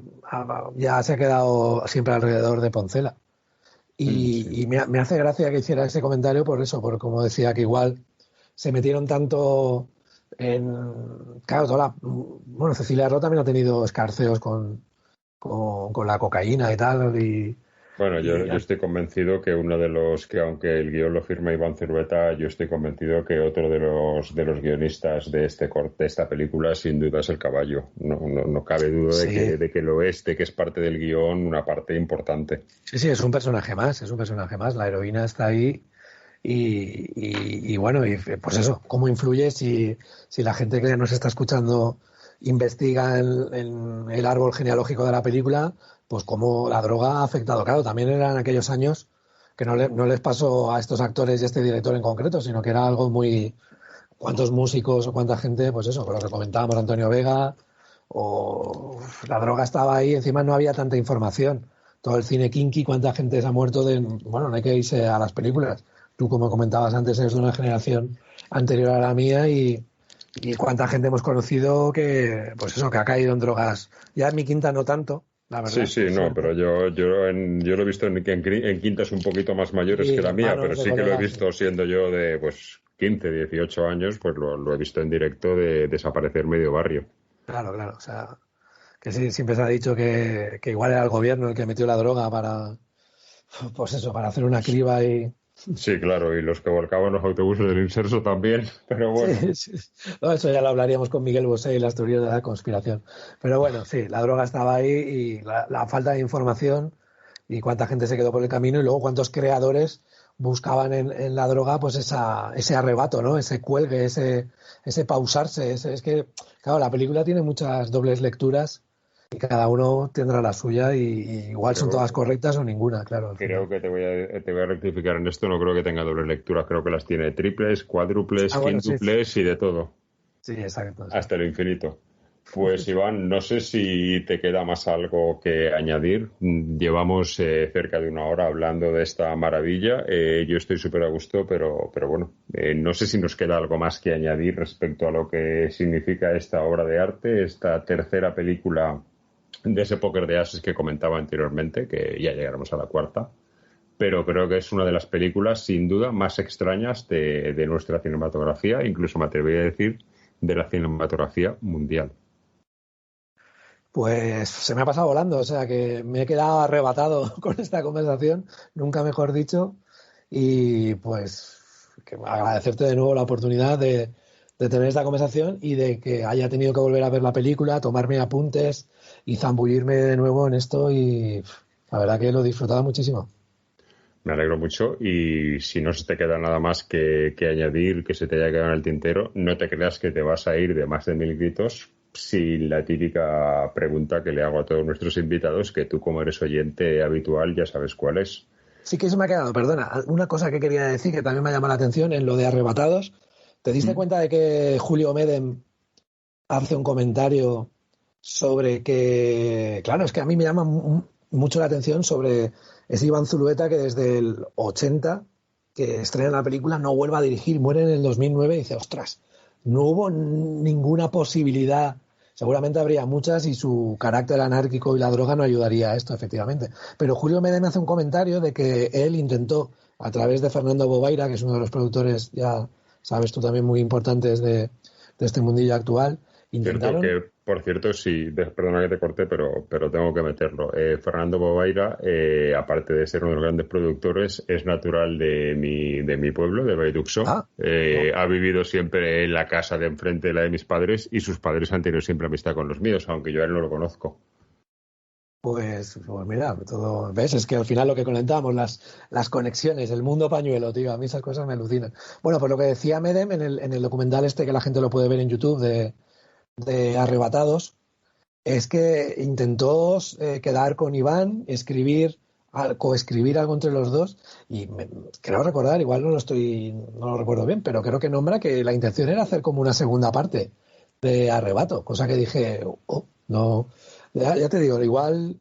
Speaker 8: ya se ha quedado siempre alrededor de Poncela. Y me hace gracia que hiciera ese comentario por eso, por como decía, que igual se metieron tanto en... Claro, bueno, Cecilia Roth también ha tenido escarceos con la cocaína y tal.
Speaker 1: Bueno, yo estoy convencido que uno de los que, aunque el guión lo firma Iván Zulueta, yo estoy convencido que otro de los guionistas de esta película sin duda es el Caballo. No cabe duda de que lo es, de que es parte del guión, una parte importante.
Speaker 8: Sí, es un personaje más. La heroína está ahí y bueno, y pues eso, cómo influye si la gente que nos está escuchando investiga en el árbol genealógico de la película, pues cómo la droga ha afectado. Claro, también eran aquellos años que no les pasó a estos actores y a este director en concreto, sino que era algo muy... ¿Cuántos músicos o cuánta gente? Pues eso, con lo que comentábamos, Antonio Vega, o la droga estaba ahí, encima no había tanta información. Todo el cine kinky, cuánta gente se ha muerto Bueno, no hay que irse a las películas. Tú, como comentabas antes, eres de una generación anterior a la mía y cuánta gente hemos conocido que, pues eso, que ha caído en drogas. Ya en mi quinta no tanto, la verdad.
Speaker 1: Sí, no, pero yo lo he visto en quintas un poquito más mayores
Speaker 8: Sí,
Speaker 1: que la mía,
Speaker 8: manos
Speaker 1: pero
Speaker 8: de
Speaker 1: sí que lo he
Speaker 8: colegas,
Speaker 1: visto siendo yo de pues 15, 18 años, pues lo he visto en directo de desaparecer medio barrio.
Speaker 8: Claro, o sea, que sí, siempre se ha dicho que igual era el gobierno el que metió la droga para, pues eso, para hacer una criba y...
Speaker 1: Sí, claro, y los que volcaban los autobuses del Inserso también, pero bueno.
Speaker 8: Sí. No, eso ya lo hablaríamos con Miguel Bosé y las teorías de la conspiración. Pero bueno, sí, la droga estaba ahí y la falta de información y cuánta gente se quedó por el camino y luego cuántos creadores buscaban en la droga pues ese arrebato, ¿no? Ese cuelgue, ese pausarse. Es que, claro, la película tiene muchas dobles lecturas y cada uno tendrá la suya y igual son todas correctas o ninguna, claro.
Speaker 1: Creo que te voy a rectificar en esto, no creo que tenga doble lectura, creo que las tiene triples, cuádruples, quíntuples y de todo.
Speaker 8: Sí, exacto. Sí.
Speaker 1: Hasta el infinito. Pues Iván, no sé si te queda más algo que añadir. Llevamos cerca de una hora hablando de esta maravilla. Yo estoy súper a gusto, pero bueno, no sé si nos queda algo más que añadir respecto a lo que significa esta obra de arte, esta tercera película de ese póker de ases que comentaba anteriormente, que ya llegaremos a la cuarta. Pero creo que es una de las películas, sin duda, más extrañas de nuestra cinematografía, incluso me atrevería a decir, de la cinematografía mundial.
Speaker 8: Pues se me ha pasado volando, o sea que me he quedado arrebatado con esta conversación, nunca mejor dicho, y pues que agradecerte de nuevo la oportunidad de tener esta conversación y de que haya tenido que volver a ver la película, tomarme apuntes y zambullirme de nuevo en esto y la verdad que lo he disfrutado muchísimo.
Speaker 1: Me alegro mucho y si no se te queda nada más que añadir, que se te haya quedado en el tintero, no te creas que te vas a ir de más de 1000 gritos sin la típica pregunta que le hago a todos nuestros invitados, que tú como eres oyente habitual ya sabes cuál es.
Speaker 8: Sí que se me ha quedado, perdona, una cosa que quería decir que también me ha llamado la atención en lo de Arrebatados. ¿Te diste cuenta de que Julio Medem hace un comentario sobre que, claro, es que a mí me llama mucho la atención sobre ese Iván Zulueta que desde el 80, que estrena la película, no vuelva a dirigir, muere en el 2009 y dice, ostras, no hubo ninguna posibilidad, seguramente habría muchas y su carácter anárquico y la droga no ayudaría a esto, efectivamente. Pero Julio Medem hace un comentario de que él intentó, a través de Fernando Bobaira, que es uno de los productores, ya sabes tú también, muy importantes de este mundillo actual, intentaron...
Speaker 1: Cierto que, por cierto, sí, perdona que te corté, pero tengo que meterlo. Fernando Bobaira, aparte de ser uno de los grandes productores, es natural de mi pueblo, de Valduxó. Ha vivido siempre en la casa de enfrente de la de mis padres y sus padres han tenido siempre amistad con los míos, aunque yo a él no lo conozco.
Speaker 8: Pues mira, todo, ¿ves? Es que al final lo que comentábamos, las conexiones, el mundo pañuelo, tío, a mí esas cosas me alucinan. Bueno, pues lo que decía Medem en el documental este que la gente lo puede ver en YouTube de Arrebatados, es que intentó quedar con Iván, coescribir algo entre los dos, y creo recordar, igual no lo recuerdo bien, pero creo que nombra que la intención era hacer como una segunda parte de Arrebato, cosa que dije, no, ya te digo, igual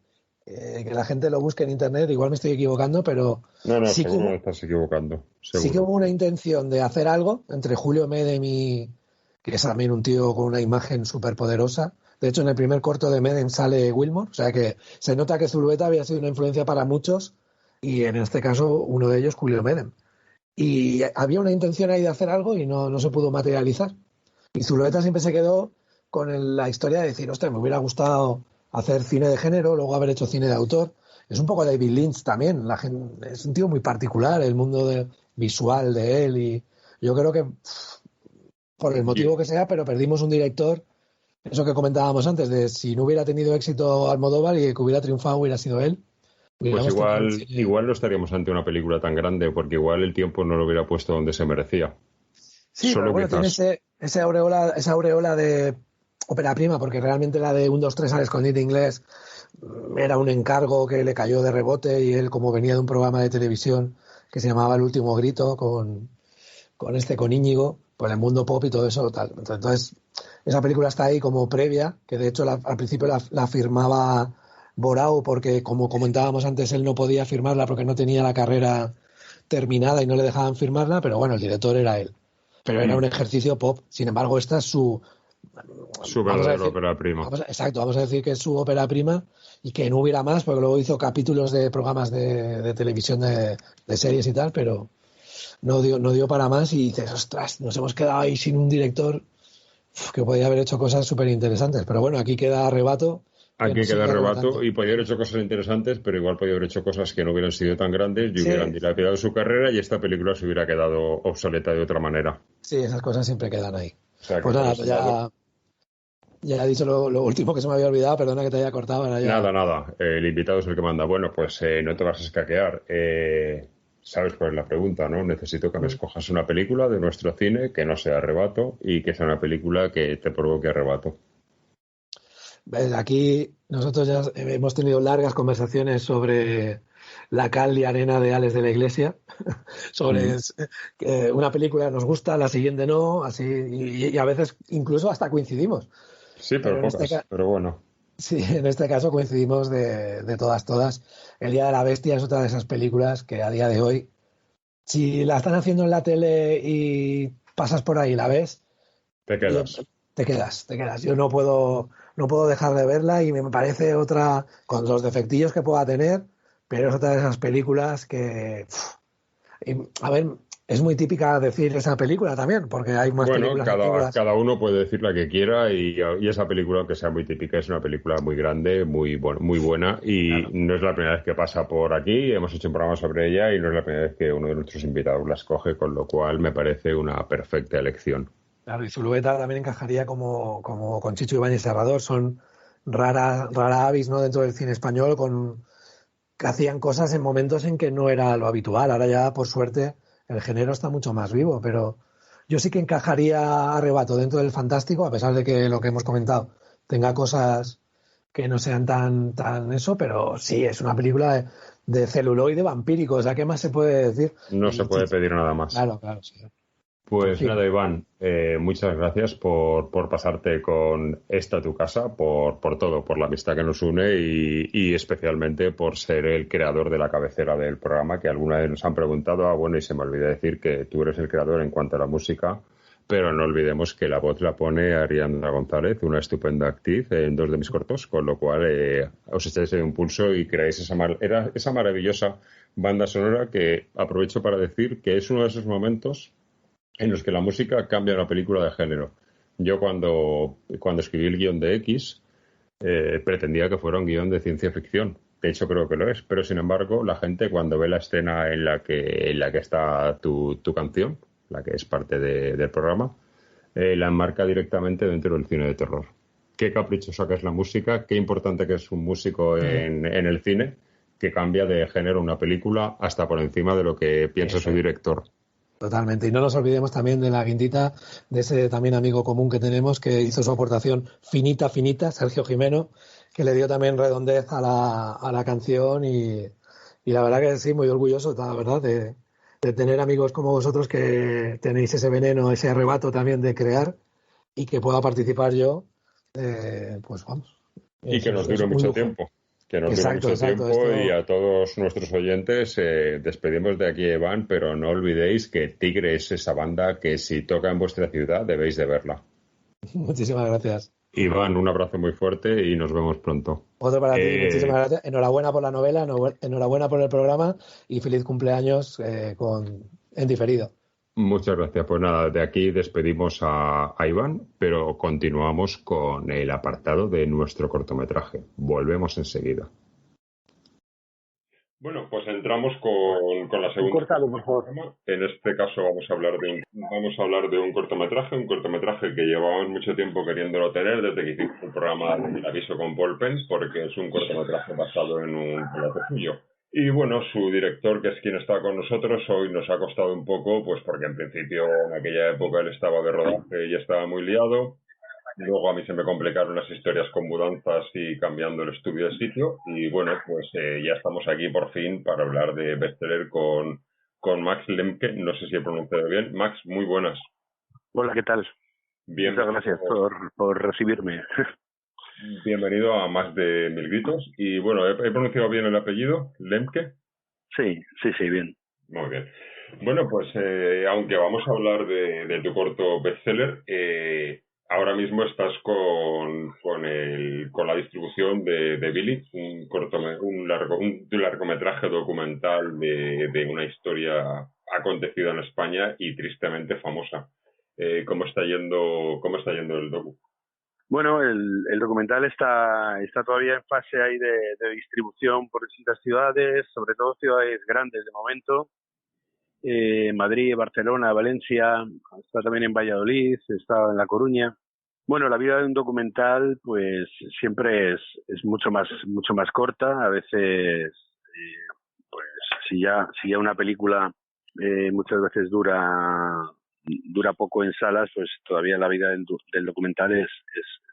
Speaker 8: que la gente lo busque en internet, igual me estoy equivocando, pero
Speaker 1: no,
Speaker 8: sí
Speaker 1: seguro no estás equivocando. Seguro.
Speaker 8: Sí que hubo una intención de hacer algo entre Julio Medem y que es también un tío con una imagen súper poderosa. De hecho, en el primer corto de Medem sale Wilmore, o sea que se nota que Zulueta había sido una influencia para muchos y en este caso uno de ellos, Julio Medem. Y había una intención ahí de hacer algo y no se pudo materializar. Y Zulueta siempre se quedó con la historia de decir, ostras, me hubiera gustado hacer cine de género, luego haber hecho cine de autor. Es un poco David Lynch también, es un tío muy particular, el mundo visual de él, y yo creo que por el motivo que sea, pero perdimos un director, eso que comentábamos antes, de si no hubiera tenido éxito Almodóvar y que hubiera triunfado hubiera sido él.
Speaker 1: Pues igual no estaríamos ante una película tan grande, porque igual el tiempo no lo hubiera puesto donde se merecía.
Speaker 8: Sí, pero bueno, tiene esa aureola de ópera prima, porque realmente la de 1, 2, 3 al escondite inglés era un encargo que le cayó de rebote y él, como venía de un programa de televisión que se llamaba El Último Grito con Íñigo, pues el mundo pop y todo eso, tal. Entonces, esa película está ahí como previa, que de hecho al principio la firmaba Borau, porque como comentábamos antes, él no podía firmarla porque no tenía la carrera terminada y no le dejaban firmarla, pero bueno, el director era él. Pero era un ejercicio pop. Sin embargo, esta es su
Speaker 1: Su
Speaker 8: vamos a
Speaker 1: verdadera
Speaker 8: decir,
Speaker 1: ópera prima.
Speaker 8: exacto, vamos a decir que es su ópera prima y que no hubiera más, porque luego hizo capítulos de programas de televisión de series y tal, pero no dio para más y dices, ostras, nos hemos quedado ahí sin un director que podía haber hecho cosas súper interesantes. Pero bueno, aquí queda Arrebato.
Speaker 1: Aquí queda Arrebato y podía haber hecho cosas interesantes, pero igual podía haber hecho cosas que no hubieran sido tan grandes y hubieran dilapidado su carrera y esta película se hubiera quedado obsoleta de otra manera.
Speaker 8: Sí, esas cosas siempre quedan ahí.
Speaker 1: O sea,
Speaker 8: pues nada, ya he dicho lo último que se me había olvidado, perdona que te haya cortado.
Speaker 1: Nada, el invitado es el que manda. Bueno, pues no te vas a escaquear. Sabes cuál es la pregunta, ¿no? Necesito que me escojas una película de nuestro cine que no sea Arrebato y que sea una película que te provoque arrebato.
Speaker 8: Aquí nosotros ya hemos tenido largas conversaciones sobre la cal y arena de Ales de la Iglesia, sobre que una película nos gusta, la siguiente no, así y a veces incluso hasta coincidimos.
Speaker 1: Sí, pero pocas, pero bueno.
Speaker 8: Sí, en este caso coincidimos de todas. El Día de la Bestia es otra de esas películas que a día de hoy, si la están haciendo en la tele y pasas por ahí y la ves,
Speaker 1: te quedas.
Speaker 8: Te quedas. Yo no puedo dejar de verla y me parece otra, con los defectillos que pueda tener, pero es otra de esas películas que... a ver, es muy típica decir esa película también, porque hay más películas antiguas.
Speaker 1: Cada uno puede decir la que quiera y esa película, aunque sea muy típica, es una película muy grande, muy buena y claro. No es la primera vez que pasa por aquí, hemos hecho un programa sobre ella y no es la primera vez que uno de nuestros invitados la escoge, con lo cual me parece una perfecta elección.
Speaker 8: Claro, y Zulueta también encajaría como con Chicho Ibáñez Serrador, son rara avis, ¿no?, dentro del cine español, que hacían cosas en momentos en que no era lo habitual. Ahora ya, por suerte, el género está mucho más vivo, pero yo sí que encajaría Arrebato dentro del fantástico, a pesar de que lo que hemos comentado tenga cosas que no sean tan eso, pero sí, es una película de celuloide vampírico, o sea, ¿qué más se puede decir?
Speaker 1: No se puede pedir nada más.
Speaker 8: Claro, sí.
Speaker 1: Pues nada, Iván, muchas gracias por pasarte con esta tu casa, por todo, por la amistad que nos une y especialmente por ser el creador de la cabecera del programa, que alguna vez nos han preguntado, bueno, y se me olvidó decir que tú eres el creador en cuanto a la música, pero no olvidemos que la voz la pone Ariana González, una estupenda actriz en 2 de mis cortos, con lo cual os echáis un pulso y creáis esa maravillosa banda sonora que aprovecho para decir que es uno de esos momentos en los que la música cambia una película de género. Yo cuando escribí el guión de X pretendía que fuera un guión de ciencia ficción. De hecho creo que lo es, pero sin embargo la gente cuando ve la escena en la que está tu canción, la que es parte del programa, la enmarca directamente dentro del cine de terror. Qué caprichosa que es la música, qué importante que es un músico en el cine, que cambia de género una película hasta por encima de lo que piensa su director.
Speaker 8: Totalmente. Y no nos olvidemos también de la guindita de ese también amigo común que tenemos que hizo su aportación finita, Sergio Jimeno, que le dio también redondez a la canción y la verdad que sí, muy orgulloso, la verdad, de tener amigos como vosotros que tenéis ese veneno, ese arrebato también de crear y que pueda participar yo, pues vamos.
Speaker 1: Y que nos dure mucho tiempo. Que nos dure mucho tiempo y a todos nuestros oyentes despedimos de aquí, Iván, pero no olvidéis que Tigre es esa banda que si toca en vuestra ciudad debéis de verla.
Speaker 8: Muchísimas gracias.
Speaker 1: Iván, un abrazo muy fuerte y nos vemos pronto.
Speaker 8: Otro para ti, muchísimas gracias. Enhorabuena por la novela, enhorabuena por el programa y feliz cumpleaños en diferido.
Speaker 1: Muchas gracias. Pues nada, de aquí despedimos a Iván, pero continuamos con el apartado de nuestro cortometraje. Volvemos enseguida. Bueno, pues entramos con la segunda.
Speaker 8: Córtalo, por favor.
Speaker 1: En este caso vamos a hablar de un cortometraje que llevamos mucho tiempo queriéndolo tener desde que hicimos el programa de Aviso con Paul Pence, porque es un cortometraje basado en un relato suyo. Y bueno, su director, que es quien está con nosotros, hoy nos ha costado un poco, pues porque en principio en aquella época él estaba de rodaje y estaba muy liado. Luego a mí se me complicaron las historias con mudanzas y cambiando el estudio de sitio. Y bueno, pues ya estamos aquí por fin para hablar de Bestseller con Max Lemke. No sé si he pronunciado bien. Max, muy buenas.
Speaker 9: Hola, ¿qué tal?
Speaker 1: Bien.
Speaker 9: Muchas gracias por recibirme.
Speaker 1: Bienvenido a Más de Mil Gritos. Y bueno, ¿he pronunciado bien el apellido? ¿Lemke?
Speaker 9: Sí, bien.
Speaker 1: Muy bien. Bueno, pues aunque vamos a hablar de tu corto Bestseller, ahora mismo estás con la distribución de Billy, un largometraje documental de una historia acontecida en España y tristemente famosa. ¿Cómo está yendo el docu?
Speaker 9: Bueno, el documental está todavía en fase ahí de distribución por distintas ciudades, sobre todo ciudades grandes de momento. Madrid, Barcelona, Valencia, está también en Valladolid, está en La Coruña. Bueno, la vida de un documental pues siempre es mucho más corta. A veces pues si ya una película muchas veces dura poco en salas, pues todavía la vida del documental es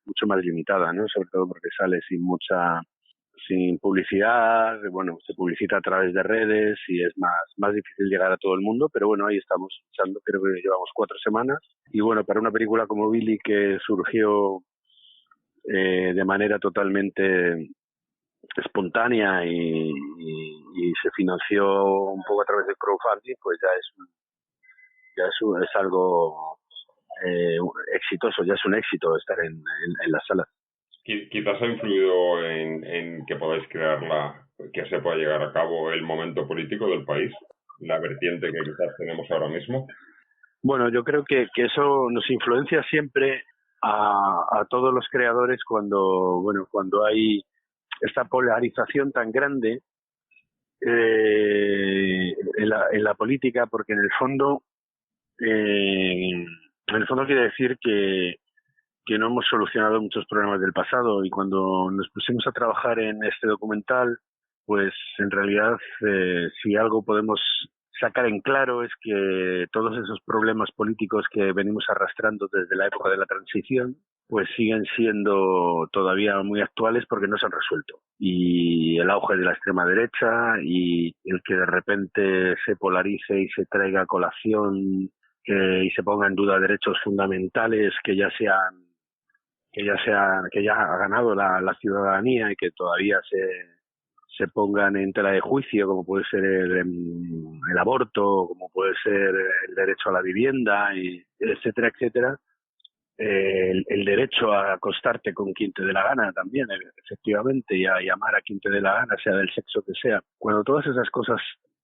Speaker 9: mucho más limitada, ¿no? Sobre todo porque sale sin publicidad, bueno, se publicita a través de redes y es más difícil llegar a todo el mundo, pero bueno, ahí estamos luchando, creo que llevamos 4 semanas. Y bueno, para una película como Billy, que surgió de manera totalmente espontánea y se financió un poco a través del crowdfunding, pues es algo exitoso, ya es un éxito estar en las salas.
Speaker 1: Quizás ha influido en que podáis que se pueda llegar a cabo el momento político del país, la vertiente que quizás tenemos ahora mismo.
Speaker 9: Bueno, yo creo que eso nos influencia siempre a todos los creadores cuando hay esta polarización tan grande en la política, porque en el fondo quiere decir que no hemos solucionado muchos problemas del pasado, y cuando nos pusimos a trabajar en este documental, pues en realidad si algo podemos sacar en claro es que todos esos problemas políticos que venimos arrastrando desde la época de la transición pues siguen siendo todavía muy actuales porque no se han resuelto. Y el auge de la extrema derecha y el que de repente se polarice y se traiga a colación y se ponga en duda derechos fundamentales que ya ha ganado la ciudadanía y que todavía se pongan en tela de juicio, como puede ser el aborto, como puede ser el derecho a la vivienda, y etcétera, etcétera. El derecho a acostarte con quien te dé la gana también, efectivamente, y a llamar a quien te dé la gana, sea del sexo que sea. Cuando todas esas cosas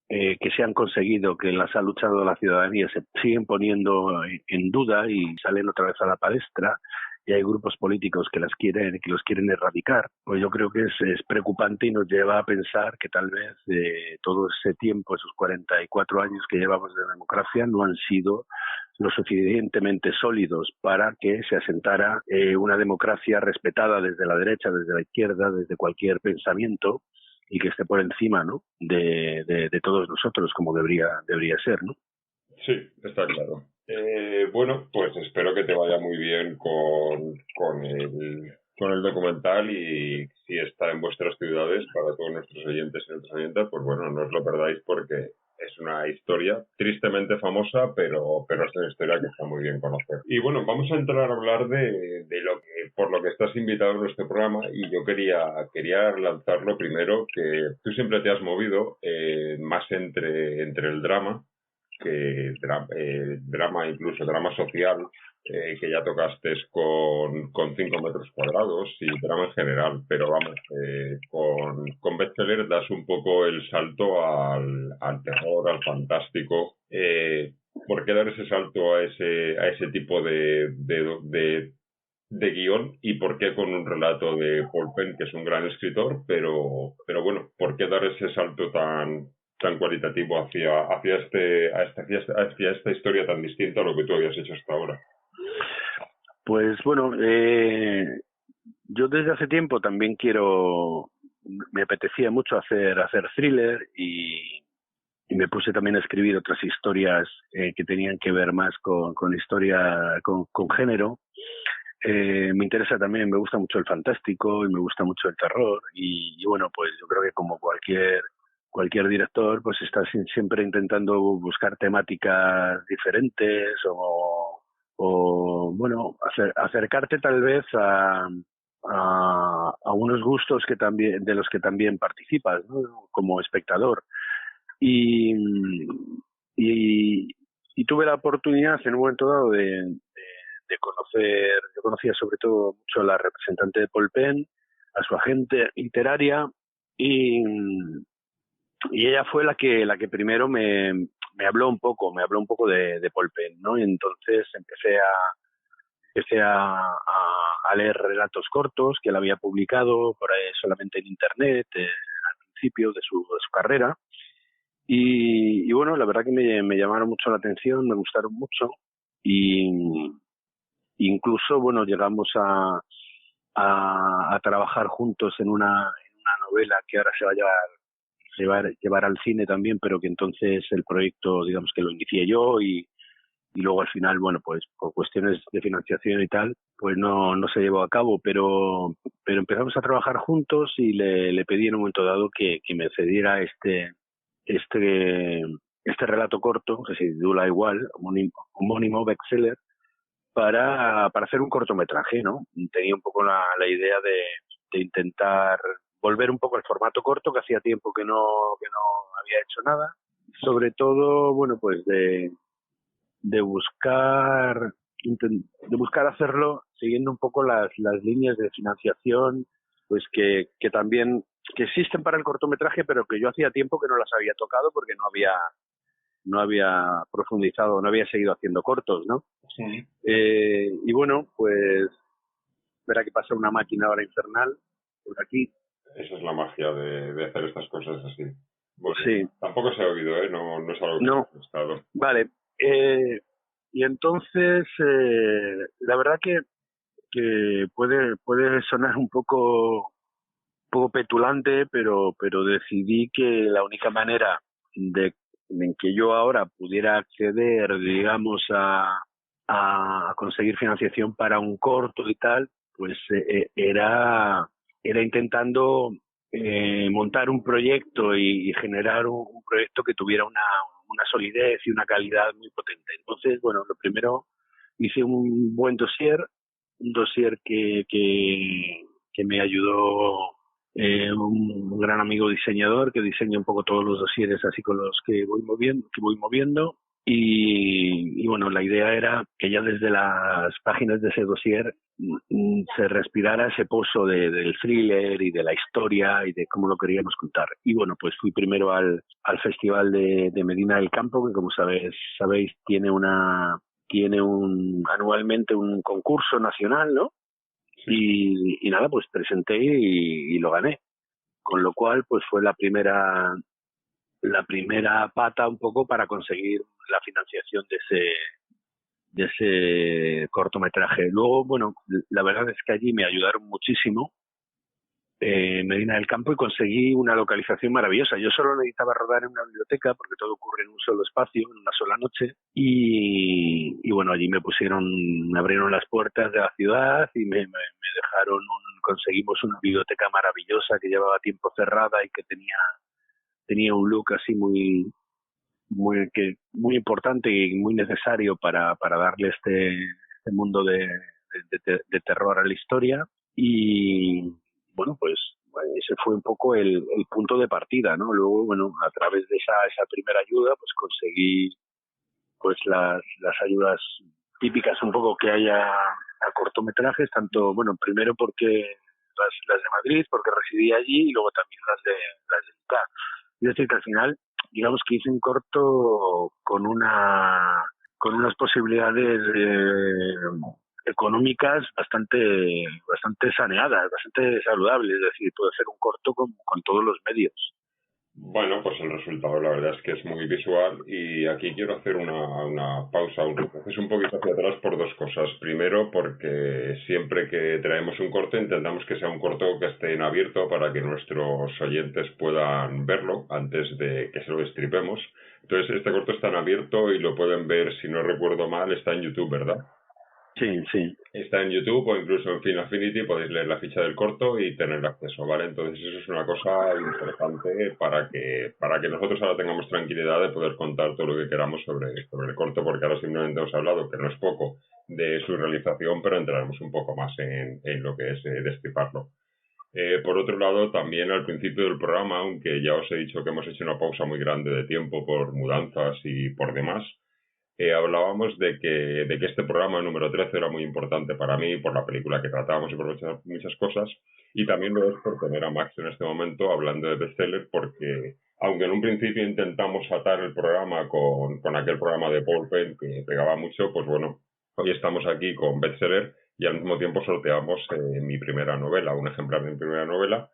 Speaker 9: que se han conseguido, que las ha luchado la ciudadanía, se siguen poniendo en duda y salen otra vez a la palestra, y hay grupos políticos que los quieren erradicar, pues yo creo que es preocupante y nos lleva a pensar que tal vez todo ese tiempo, esos 44 años que llevamos de democracia, no han sido lo suficientemente sólidos para que se asentara una democracia respetada desde la derecha, desde la izquierda, desde cualquier pensamiento, y que esté por encima, ¿no?, de todos nosotros, como debería ser, ¿no?
Speaker 1: Sí, está claro. Bueno, pues espero que te vaya muy bien con el documental, y si está en vuestras ciudades, para todos nuestros oyentes y nuestras oyentas, pues bueno, no os lo perdáis porque es una historia tristemente famosa, pero es una historia que está muy bien conocer. Y bueno, vamos a entrar a hablar de por lo que estás invitado en nuestro programa, y yo quería lanzarlo primero, que tú siempre te has movido más entre el drama, que drama, incluso drama social, que ya tocaste con 5 metros cuadrados, y drama en general, pero vamos, con Bestseller das un poco el salto al terror, al fantástico. ¿Por qué dar ese salto a ese tipo de guión, y por qué con un relato de Paul Penn, que es un gran escritor, pero bueno, por qué dar ese salto tan cualitativo hacia esta historia tan distinta a lo que tú habías hecho hasta ahora?
Speaker 9: Pues bueno, yo desde hace tiempo también me apetecía mucho hacer thriller, y me puse también a escribir otras historias que tenían que ver más con historia, con género. Me interesa también, me gusta mucho el fantástico y me gusta mucho el terror, y bueno, pues yo creo que como cualquier director, pues está siempre intentando buscar temáticas diferentes o bueno, acercarte tal vez a unos gustos de los que también participas, ¿no?, como espectador. Y tuve la oportunidad en un momento dado de conocer, yo conocía sobre todo mucho a la representante de Paul Penn, a su agente literaria, y ella fue la que primero me habló un poco de Paul Penn, ¿no? Y entonces empecé a leer relatos cortos que él había publicado por ahí solamente en internet al principio de su carrera, y bueno, la verdad que me llamaron mucho la atención, me gustaron mucho, y incluso bueno, llegamos a trabajar juntos en una novela que ahora se va a llevar al cine también, pero que entonces el proyecto, digamos que lo inicié yo, y luego al final, bueno, pues por cuestiones de financiación y tal, pues no se llevó a cabo, pero empezamos a trabajar juntos, y le pedí en un momento dado que me cediera este relato corto, que se titula igual, homónimo bestseller, para hacer un cortometraje, ¿no? Tenía un poco la idea de intentar volver un poco al formato corto, que hacía tiempo que no había hecho nada, sobre todo, bueno, pues de buscar hacerlo siguiendo un poco las líneas de financiación, pues que también que existen para el cortometraje, pero que yo hacía tiempo que no las había tocado porque no había profundizado, no había seguido haciendo cortos, ¿no? Sí. Y bueno, pues verá que pasa una máquina ahora infernal por aquí.
Speaker 1: Esa es la magia de hacer estas cosas así. Bueno,
Speaker 9: sí.
Speaker 1: Tampoco se ha oído, ¿eh? No es algo que
Speaker 9: no.
Speaker 1: he estado.
Speaker 9: Vale. Y entonces, la verdad que puede sonar un poco petulante, pero decidí que la única manera en que yo ahora pudiera acceder, digamos, a conseguir financiación para un corto y tal, pues era intentando montar un proyecto y generar un proyecto que tuviera una solidez y una calidad muy potente. Entonces, bueno, lo primero hice un buen dossier, que me ayudó un gran amigo diseñador que diseña un poco todos los dosieres así con los que voy moviendo, y bueno, la idea era que ya desde las páginas de ese dossier se respirara ese pozo del thriller y de la historia y de cómo lo queríamos contar. Y bueno, pues fui primero al Festival de Medina del Campo, que como sabéis tiene anualmente un concurso nacional, ¿no? Y nada, pues presenté y lo gané, con lo cual pues fue la primera pata un poco para conseguir la financiación de ese cortometraje. Luego, bueno, la verdad es que allí me ayudaron muchísimo en Medina del Campo, y conseguí una localización maravillosa. Yo solo necesitaba rodar en una biblioteca porque todo ocurre en un solo espacio, en una sola noche, y bueno, allí me abrieron las puertas de la ciudad y me dejaron conseguimos una biblioteca maravillosa que llevaba tiempo cerrada y que tenía un look así muy importante y muy necesario para darle este mundo de terror a la historia. Y bueno, pues ese fue un poco el punto de partida, ¿no? Luego, bueno, a través de esa primera ayuda, pues conseguí pues las ayudas típicas un poco que haya a cortometrajes, tanto, bueno, primero porque las de Madrid, porque residí allí, y luego también las de Utah. Es decir, que al final, digamos que hice un corto con unas posibilidades económicas bastante saneadas, bastante saludables. Es decir, puedo hacer un corto con todos los medios.
Speaker 1: Bueno, pues el resultado la verdad es que es muy visual, y aquí quiero hacer una pausa, un retroceso un poquito hacia atrás por dos cosas. Primero, porque siempre que traemos un corto intentamos que sea un corto que esté en abierto para que nuestros oyentes puedan verlo antes de que se lo destripemos. Entonces, este corto está en abierto y lo pueden ver, si no recuerdo mal, está en YouTube, ¿verdad?
Speaker 9: Sí.
Speaker 1: Está en YouTube o incluso en Film Affinity, podéis leer la ficha del corto y tener acceso, ¿vale? Entonces eso es una cosa interesante para que nosotros ahora tengamos tranquilidad de poder contar todo lo que queramos sobre el corto, porque ahora simplemente hemos hablado, que no es poco, de su realización, pero entraremos un poco más en lo que es destriparlo. Por otro lado, también al principio del programa, aunque ya os he dicho que hemos hecho una pausa muy grande de tiempo por mudanzas y por demás, hablábamos de que este programa número 13 era muy importante para mí por la película que tratábamos y por muchas cosas, y también lo es por tener a Max en este momento hablando de bestseller, porque aunque en un principio intentamos atar el programa con aquel programa de Paul Penn que pegaba mucho, pues bueno, hoy estamos aquí con bestseller y al mismo tiempo sorteamos mi primera novela, un ejemplar de mi primera novela,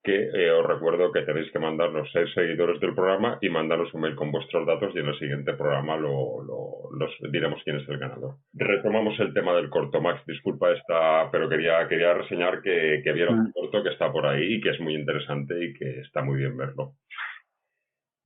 Speaker 1: que os recuerdo que tenéis que mandarnos 6 seguidores del programa y mandarnos un mail con vuestros datos y en el siguiente programa los diremos quién es el ganador. Retomamos el tema del corto, Max, disculpa pero quería reseñar que vieron un corto que está por ahí y que es muy interesante y que está muy bien verlo.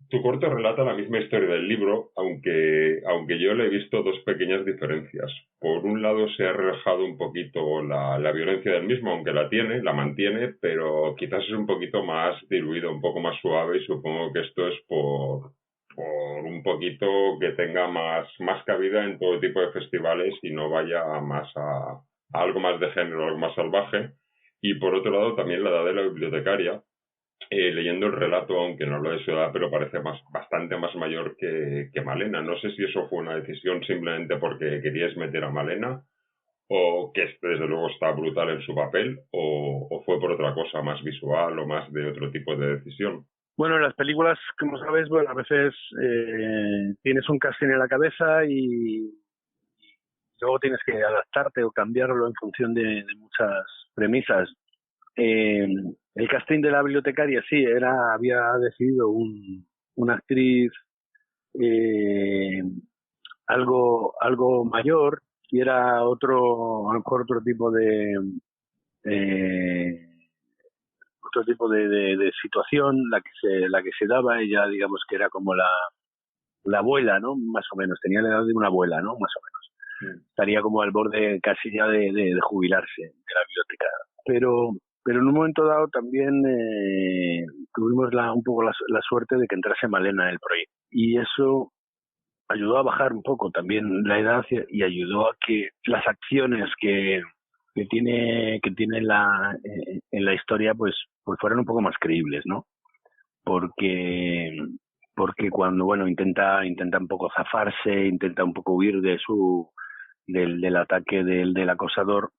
Speaker 1: Tu corto relata la misma historia del libro, aunque yo le he visto dos pequeñas diferencias. Por un lado se ha relajado un poquito la violencia del mismo, aunque la mantiene, pero quizás es un poquito más diluido, un poco más suave, y supongo que esto es por un poquito que tenga más cabida en todo tipo de festivales y no vaya más a algo más de género, algo más salvaje. Y por otro lado también la edad de la bibliotecaria. Leyendo el relato, aunque no lo es su edad, pero parece bastante más mayor que Malena. No sé si eso fue una decisión simplemente porque queríais meter a Malena, o que desde luego está brutal en su papel, o fue por otra cosa más visual o más de otro tipo de decisión.
Speaker 9: Bueno, en las películas, como sabes, bueno, a veces tienes un casting en la cabeza y luego tienes que adaptarte o cambiarlo en función de muchas premisas. El casting de la bibliotecaria sí había decidido una actriz algo mayor y era otro tipo de situación la que se daba. Ella, digamos que era como la abuela, ¿no? Más o menos, tenía la edad de una abuela, ¿no? Más o menos. Estaría como al borde casi ya de jubilarse de la biblioteca. Pero en un momento dado también tuvimos un poco la suerte de que entrase Malena en el proyecto. Y eso ayudó a bajar un poco también la edad y ayudó a que las acciones que tiene en la historia pues fueran un poco más creíbles, ¿no? Porque cuando, bueno, intenta un poco zafarse, intenta un poco huir del ataque del acosador,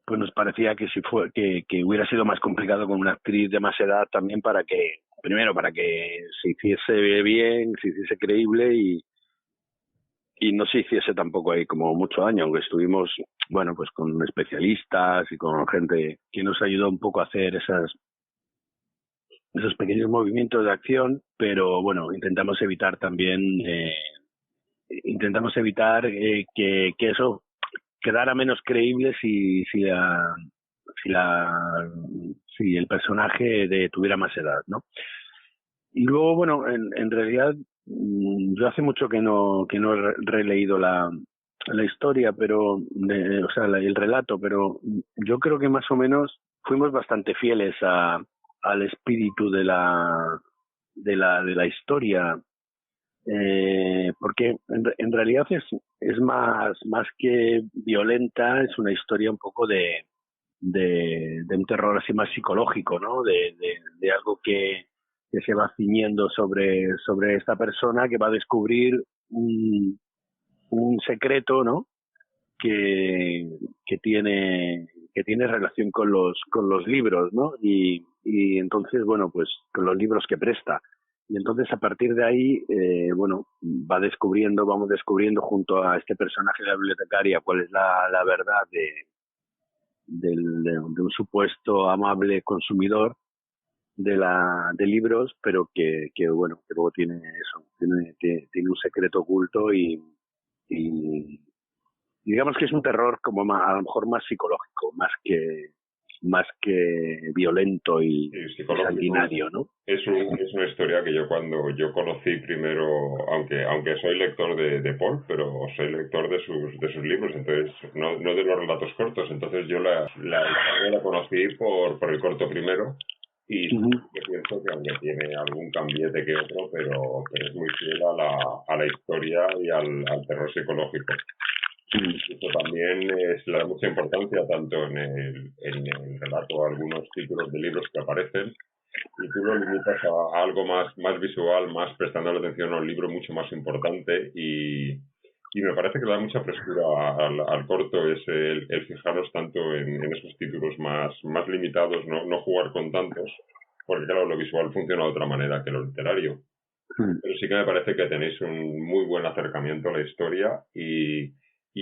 Speaker 9: pues nos parecía que que hubiera sido más complicado con una actriz de más edad también para que se hiciese bien, se hiciese creíble y no se hiciese tampoco ahí como mucho daño, aunque estuvimos, bueno, pues con especialistas y con gente que nos ayudó un poco a hacer esos pequeños movimientos de acción, pero bueno, intentamos evitar también que eso quedara menos creíble si el personaje tuviera más edad, ¿no? Y luego, bueno, en realidad yo hace mucho que no he releído la historia, pero el relato, pero yo creo que más o menos fuimos bastante fieles al espíritu de la historia. Porque en realidad es más que violenta, es una historia un poco de un terror así más psicológico, ¿no? De algo que se va ciñendo sobre esta persona que va a descubrir un secreto, ¿no? Que tiene relación con los libros, ¿no? Y entonces, pues con los libros que presta. Y entonces a partir de ahí, vamos descubriendo junto a este personaje de la bibliotecaria cuál es la verdad de un supuesto amable consumidor de libros, pero que luego tiene un secreto oculto y digamos que es un terror como a lo mejor más psicológico, más que violento y sanguinario, ¿no?
Speaker 1: Es una historia que cuando yo conocí primero, aunque soy lector de Paul, pero soy lector de sus libros, entonces no de los relatos cortos, entonces yo la conocí por el corto primero y pienso que aunque tiene algún cambiete que otro, pero es muy fiel a la historia y al terror psicológico. Eso también le da mucha importancia tanto en el relato a algunos títulos de libros que aparecen, y tú lo limitas a algo más visual, más prestando la atención a un libro mucho más importante, y Y me parece que da mucha frescura al corto el fijarnos tanto en esos títulos más limitados, no jugar con tantos, porque claro, lo visual funciona de otra manera que lo literario. Pero sí que me parece que tenéis un muy buen acercamiento a la historia y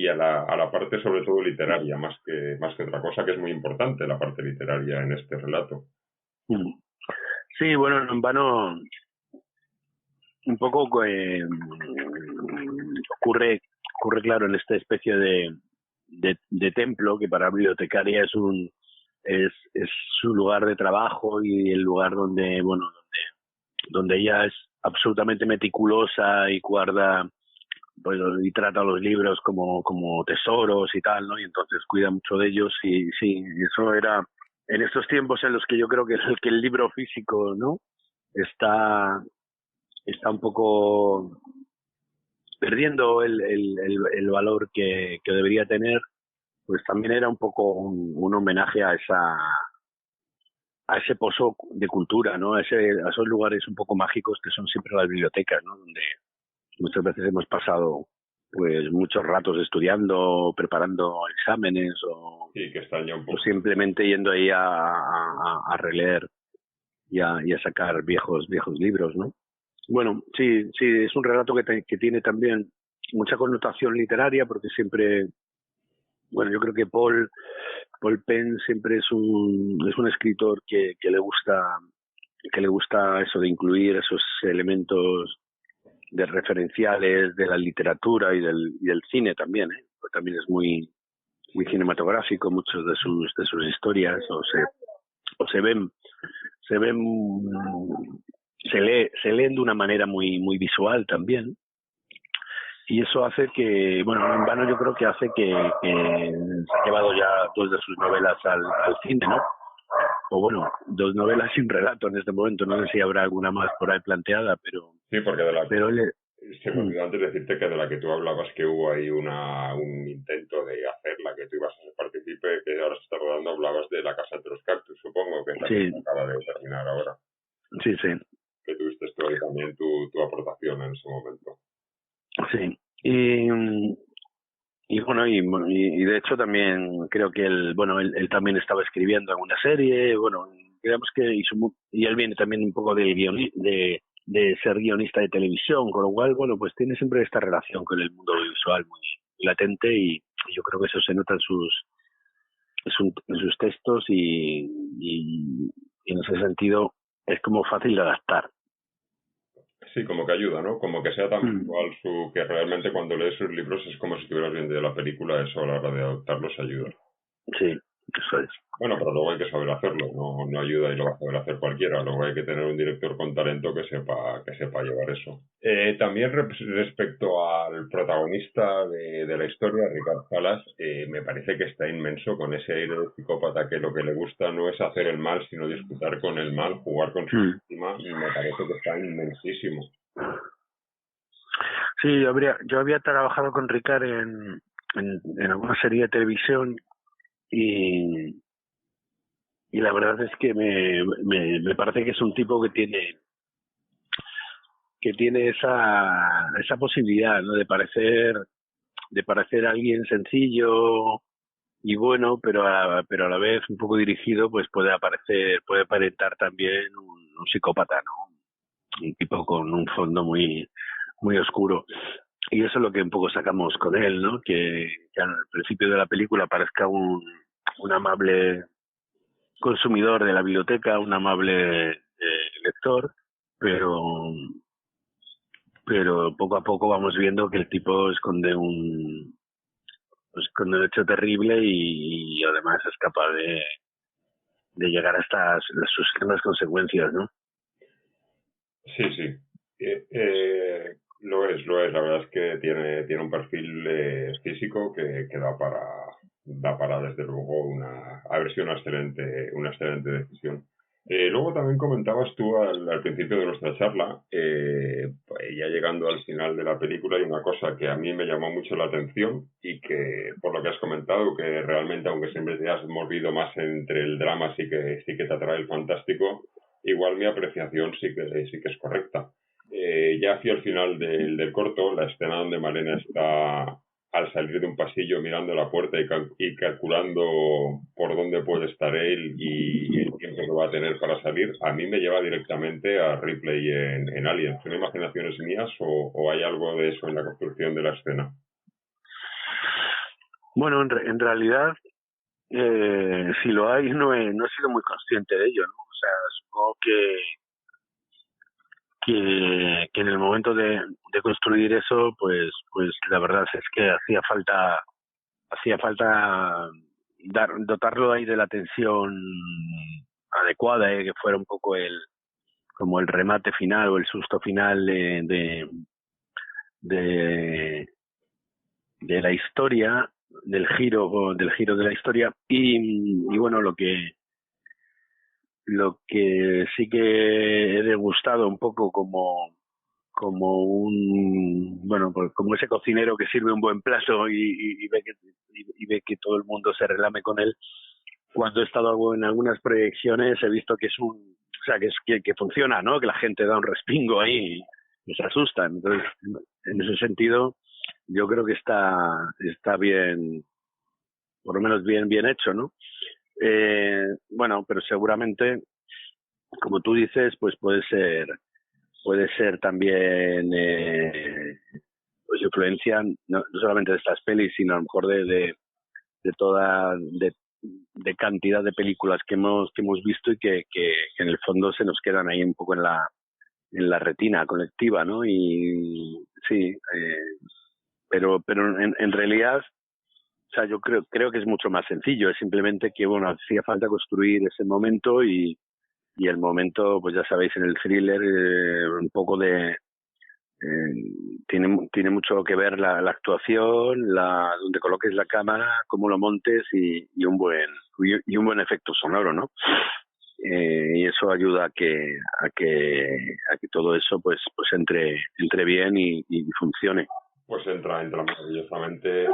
Speaker 1: a la parte sobre todo literaria, más que otra cosa, que es muy importante la parte literaria en este relato.
Speaker 9: Sí, bueno, en vano un poco ocurre claro en esta especie de templo que para la bibliotecaria es su lugar de trabajo y el lugar donde ella es absolutamente meticulosa y guarda pues, y trata los libros como tesoros y tal, ¿no? Y entonces cuida mucho de ellos y sí, eso era en estos tiempos en los que yo creo que el libro físico, ¿no? Está un poco perdiendo el valor que debería tener, pues también era un poco un homenaje a ese pozo de cultura, ¿no? A esos lugares un poco mágicos que son siempre las bibliotecas, ¿no? Donde muchas veces hemos pasado pues muchos ratos estudiando, preparando exámenes o,
Speaker 1: sí, que están ya un poco...
Speaker 9: o simplemente yendo ahí a releer y a sacar viejos libros, ¿no? Bueno, sí, es un relato que tiene también mucha connotación literaria porque siempre, bueno, yo creo que Paul Penn siempre es un escritor que le gusta eso de incluir esos elementos de referenciales de la literatura y del cine también, ¿eh? Pues también es muy cinematográfico muchos de sus historias se leen de una manera muy visual también, y eso hace que, bueno, en vano yo creo que hace que se ha llevado ya 2 de sus novelas al cine, ¿no? O bueno, 2 novelas sin relato en este momento, no sé si habrá alguna más por ahí planteada, pero...
Speaker 1: Sí, porque se me olvidó antes decirte que de la que tú hablabas que hubo ahí un intento de hacerla, que tú ibas a ser partícipe, que ahora se está rodando, hablabas de La Casa de los Cactus, supongo, que es la que acaba de terminar ahora.
Speaker 9: Sí.
Speaker 1: Que tuviste tú ahí también tu aportación en ese momento.
Speaker 9: Sí, y bueno, y de hecho también creo que él también estaba escribiendo alguna serie, bueno, digamos que y él viene también un poco de ser guionista de televisión, con lo cual, bueno, pues tiene siempre esta relación con el mundo audiovisual muy latente y yo creo que eso se nota en sus textos y en ese sentido es como fácil de adaptar.
Speaker 1: Sí, como que ayuda, ¿no? Como que sea tan igual que realmente cuando lees sus libros es como si estuvieras viendo la película, eso a la hora de adaptarlos ayuda.
Speaker 9: Sí, eso es.
Speaker 1: Bueno, pero luego hay que saber hacerlo, no ayuda y lo va a saber hacer cualquiera. Luego hay que tener un director con talento que sepa llevar eso. También respecto al protagonista de la historia, Ricard Salas, me parece que está inmenso con ese aire de psicópata que lo que le gusta no es hacer el mal, sino disfrutar con el mal, jugar con su víctima, y me parece que está inmensísimo.
Speaker 9: Sí, yo había trabajado con Ricard en alguna serie de televisión y la verdad es que me parece que es un tipo que tiene esa posibilidad, ¿no? de parecer alguien sencillo y bueno, pero a la vez un poco dirigido, pues puede aparentar también un psicópata, ¿no? Un tipo con un fondo muy oscuro. Y eso es lo que un poco sacamos con él, ¿no? Que al principio de la película parezca un amable consumidor de la biblioteca, un amable lector, pero poco a poco vamos viendo que el tipo esconde un hecho terrible y además es capaz de llegar hasta sus extremas consecuencias, ¿no?
Speaker 1: Sí. Lo es. La verdad es que tiene un perfil físico que da para desde luego haber sido una excelente decisión. Luego también comentabas tú al principio de nuestra charla, ya llegando al final de la película, hay una cosa que a mí me llamó mucho la atención y que, por lo que has comentado, que realmente, aunque siempre te has movido más entre el drama, sí que te atrae el fantástico, igual mi apreciación sí que es correcta. Ya hacia el final del corto, la escena donde Malena está al salir de un pasillo mirando la puerta y calculando por dónde puede estar él y el tiempo que va a tener para salir, a mí me lleva directamente a Ripley en Alien. ¿Son imaginaciones mías o hay algo de eso en la construcción de la escena?
Speaker 9: Bueno, en realidad, si lo hay, no he sido muy consciente de ello, ¿no? O sea, supongo que en el momento de construir eso, pues la verdad es que hacía falta dotarlo ahí de la tensión adecuada, que fuera un poco como el remate final o el susto final de la historia, del giro de la historia, y bueno, lo que sí que he degustado un poco como como ese cocinero que sirve un buen plato y ve que todo el mundo se relame con él. Cuando he estado en algunas proyecciones he visto que que funciona, ¿no? Que la gente da un respingo ahí y se asustan. Entonces, en ese sentido, yo creo que está bien, por lo menos bien hecho, ¿no? Bueno, pero seguramente, como tú dices, pues puede ser también pues influencia no solamente de estas pelis, sino a lo mejor de cantidad de películas que hemos visto y que en el fondo se nos quedan ahí un poco en la retina colectiva, ¿no? Y sí, pero en realidad, o sea, yo creo que es mucho más sencillo. Es simplemente que, bueno, hacía falta construir ese momento y el momento, pues ya sabéis, en el thriller un poco tiene mucho que ver la actuación, donde coloques la cámara, cómo lo montes y un buen efecto sonoro, ¿no? Y eso ayuda a que todo eso pues entre bien y funcione.
Speaker 1: Pues entra maravillosamente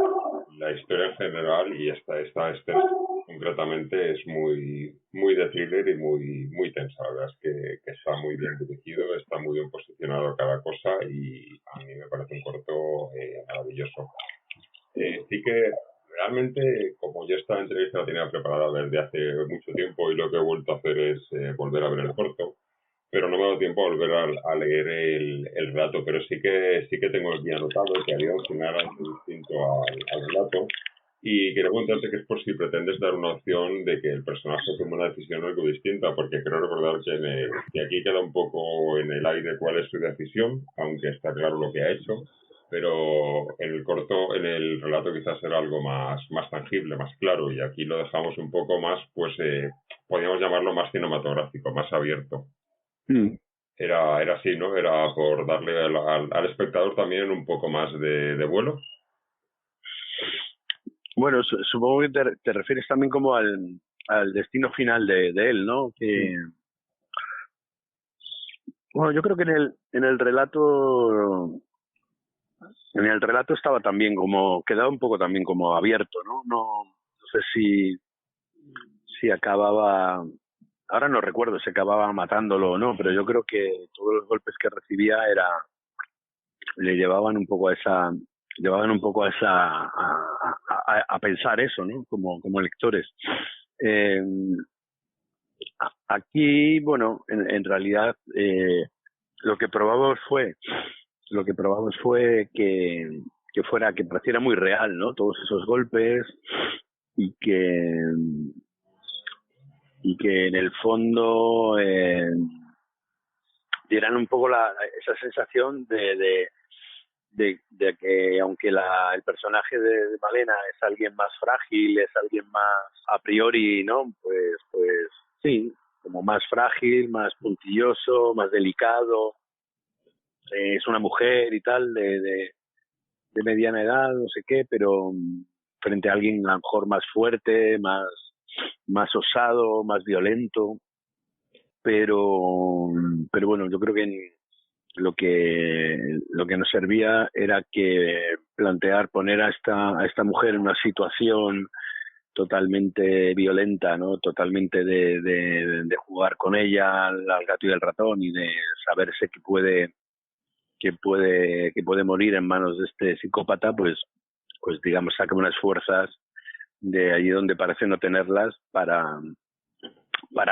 Speaker 1: la historia en general, y esta escena concretamente es muy de thriller y muy tensa. La verdad es que está muy bien dirigido, está muy bien posicionado cada cosa, y a mí me parece un corto maravilloso. Sí que realmente, como yo esta entrevista la tenía preparada desde hace mucho tiempo, y lo que he vuelto a hacer es volver a ver el corto, pero no me ha dado tiempo a volver a leer el relato, pero sí que tengo aquí anotado que había un final distinto al relato, y quería preguntarte que es por si pretendes dar una opción de que el personaje tome una decisión algo distinta, porque creo recordar que aquí queda un poco en el aire cuál es su decisión, aunque está claro lo que ha hecho, pero en el relato quizás era algo más tangible, más claro, y aquí lo dejamos un poco más, pues podríamos llamarlo más cinematográfico, más abierto. Era así, ¿no? Era por darle al espectador también un poco más de vuelo.
Speaker 9: Bueno, supongo que te refieres también como al destino final de él, ¿no? Que bueno, yo creo que en el relato estaba también quedaba un poco también como abierto, ¿no? No sé si acababa. Ahora no recuerdo si acababa matándolo o no, pero yo creo que todos los golpes que recibía le llevaban un poco a pensar eso, ¿no? Como lectores. Aquí, bueno, en realidad lo que probamos fue que pareciera muy real, ¿no? Todos esos golpes, y que en el fondo dieran un poco esa sensación de que, aunque el personaje de Malena es alguien más frágil, es alguien más a priori, ¿no? Pues sí, como más frágil, más puntilloso, más delicado, es una mujer y tal, de mediana edad, no sé qué, pero frente a alguien a lo mejor más fuerte, más osado, más violento, pero bueno, yo creo que lo que nos servía era que poner a esta mujer en una situación totalmente violenta, ¿no? Totalmente de jugar con ella al gato y al ratón, y de saberse que puede que puede morir en manos de este psicópata, pues digamos saca unas fuerzas de allí donde parece no tenerlas para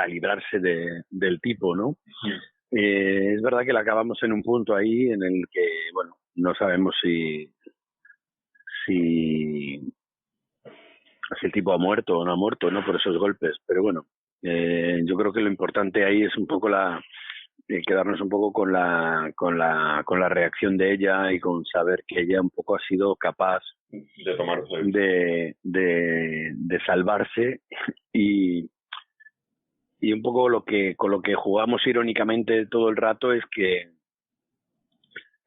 Speaker 9: librarse del tipo, ¿no? Es verdad que la acabamos en un punto ahí en el que, bueno, no sabemos si el tipo ha muerto o no ha muerto, ¿no? Por esos golpes, pero bueno, yo creo que lo importante ahí es un poco quedarnos un poco con la reacción de ella y con saber que ella un poco ha sido capaz de salvarse y un poco con lo que jugamos irónicamente todo el rato es que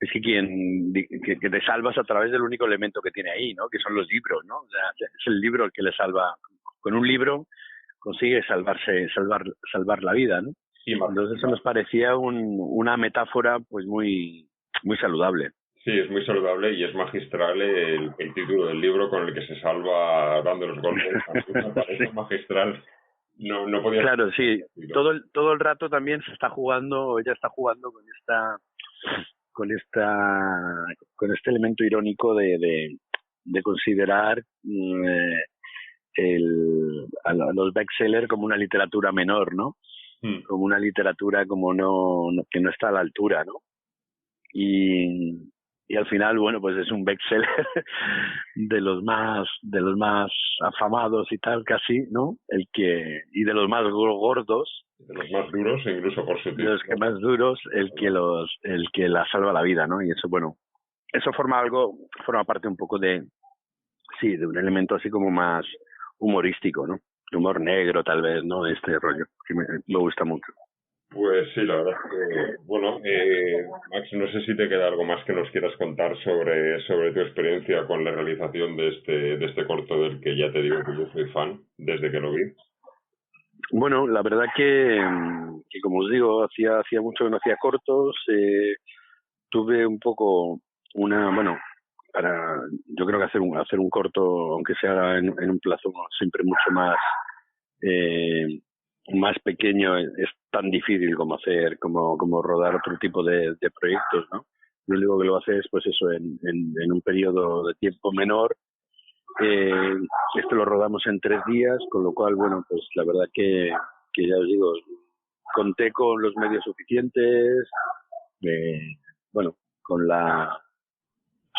Speaker 9: que te salvas a través del único elemento que tiene ahí, ¿no? Que son los libros, ¿no? O sea, es el libro el que le salva. Con un libro consigue salvar la vida, ¿no? Sí, entonces eso nos parecía una metáfora pues muy muy saludable.
Speaker 1: Sí, es muy saludable y es magistral el título del libro con el que se salva dando los golpes. Me parece sí. Magistral. No podía.
Speaker 9: Claro, sí. Todo el rato también ella está jugando con este elemento irónico de considerar a los bestsellers como una literatura menor, ¿no? Como una literatura que no está a la altura, ¿no? Y al final, bueno, pues es un bestseller de los más afamados y tal, casi, ¿no? Y de los más gordos.
Speaker 1: De los más duros, incluso por su tipo.
Speaker 9: De los que más duros, el que la salva la vida, ¿no? Y eso, bueno, eso forma parte un poco de un elemento así como más humorístico, ¿no? De humor negro, tal vez, ¿no? Este rollo, que me gusta mucho.
Speaker 1: Pues sí, la verdad es que, bueno, Max, no sé si te queda algo más que nos quieras contar sobre tu experiencia con la realización de este corto del que ya te digo que yo soy fan desde que lo vi.
Speaker 9: Bueno, la verdad que como os digo, hacía mucho que no hacía cortos, tuve un poco yo creo que hacer un corto, aunque sea en un plazo siempre mucho más pequeño, es tan difícil como rodar otro tipo de proyectos, ¿no? Lo único que lo hace es, pues eso, en un periodo de tiempo menor. Esto lo rodamos en 3 días, con lo cual, bueno, pues la verdad que ya os digo, conté con los medios suficientes, bueno,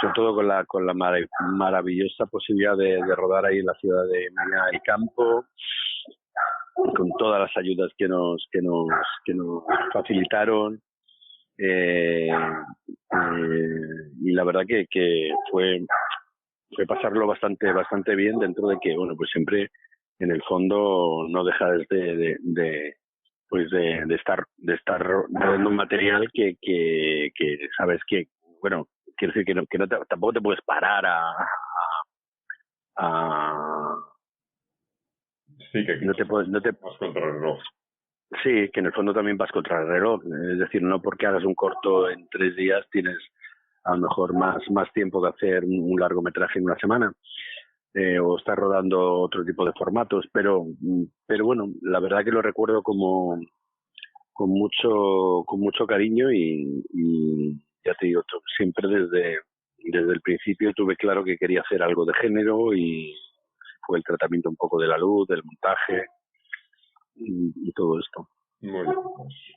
Speaker 9: sobre todo con la maravillosa posibilidad de rodar ahí en la ciudad de Medina del Campo, con todas las ayudas que nos facilitaron, y la verdad que fue pasarlo bastante bien, dentro de que, bueno, pues siempre en el fondo no dejas de estar dando un material que sabes que, bueno, quiero decir que tampoco te puedes parar
Speaker 1: sí, que
Speaker 9: no te
Speaker 1: vas contra el reloj.
Speaker 9: Sí, que en el fondo también vas contra el reloj. Es decir, no porque hagas un corto en 3 días tienes a lo mejor más tiempo que hacer un largometraje en una semana, o estar rodando otro tipo de formatos, pero bueno, la verdad que lo recuerdo con mucho cariño y ya te digo, siempre desde el principio tuve claro que quería hacer algo de género, y fue el tratamiento un poco de la luz, del montaje y todo esto.
Speaker 1: Muy bien,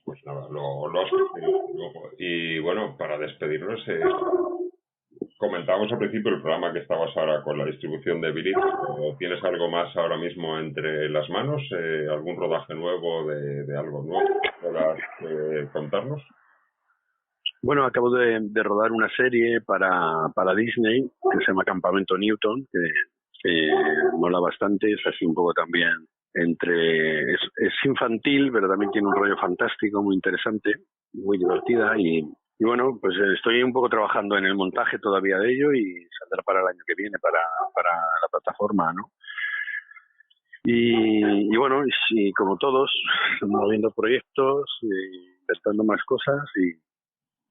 Speaker 1: pues nada, lo has conseguido. Y bueno, para despedirnos, comentábamos al principio el programa que estabas ahora con la distribución de Billy. ¿Tienes algo más ahora mismo entre las manos? ¿Algún rodaje nuevo de algo nuevo que puedas contarnos?
Speaker 9: Bueno, acabo de rodar una serie para Disney que se llama Campamento Newton, que mola bastante, es así un poco también es infantil, pero también tiene un rollo fantástico, muy interesante, muy divertida, y bueno, pues estoy un poco trabajando en el montaje todavía de ello, y saldrá para el año que viene para la plataforma, ¿no? Y bueno, y como todos, moviendo proyectos, inventando más cosas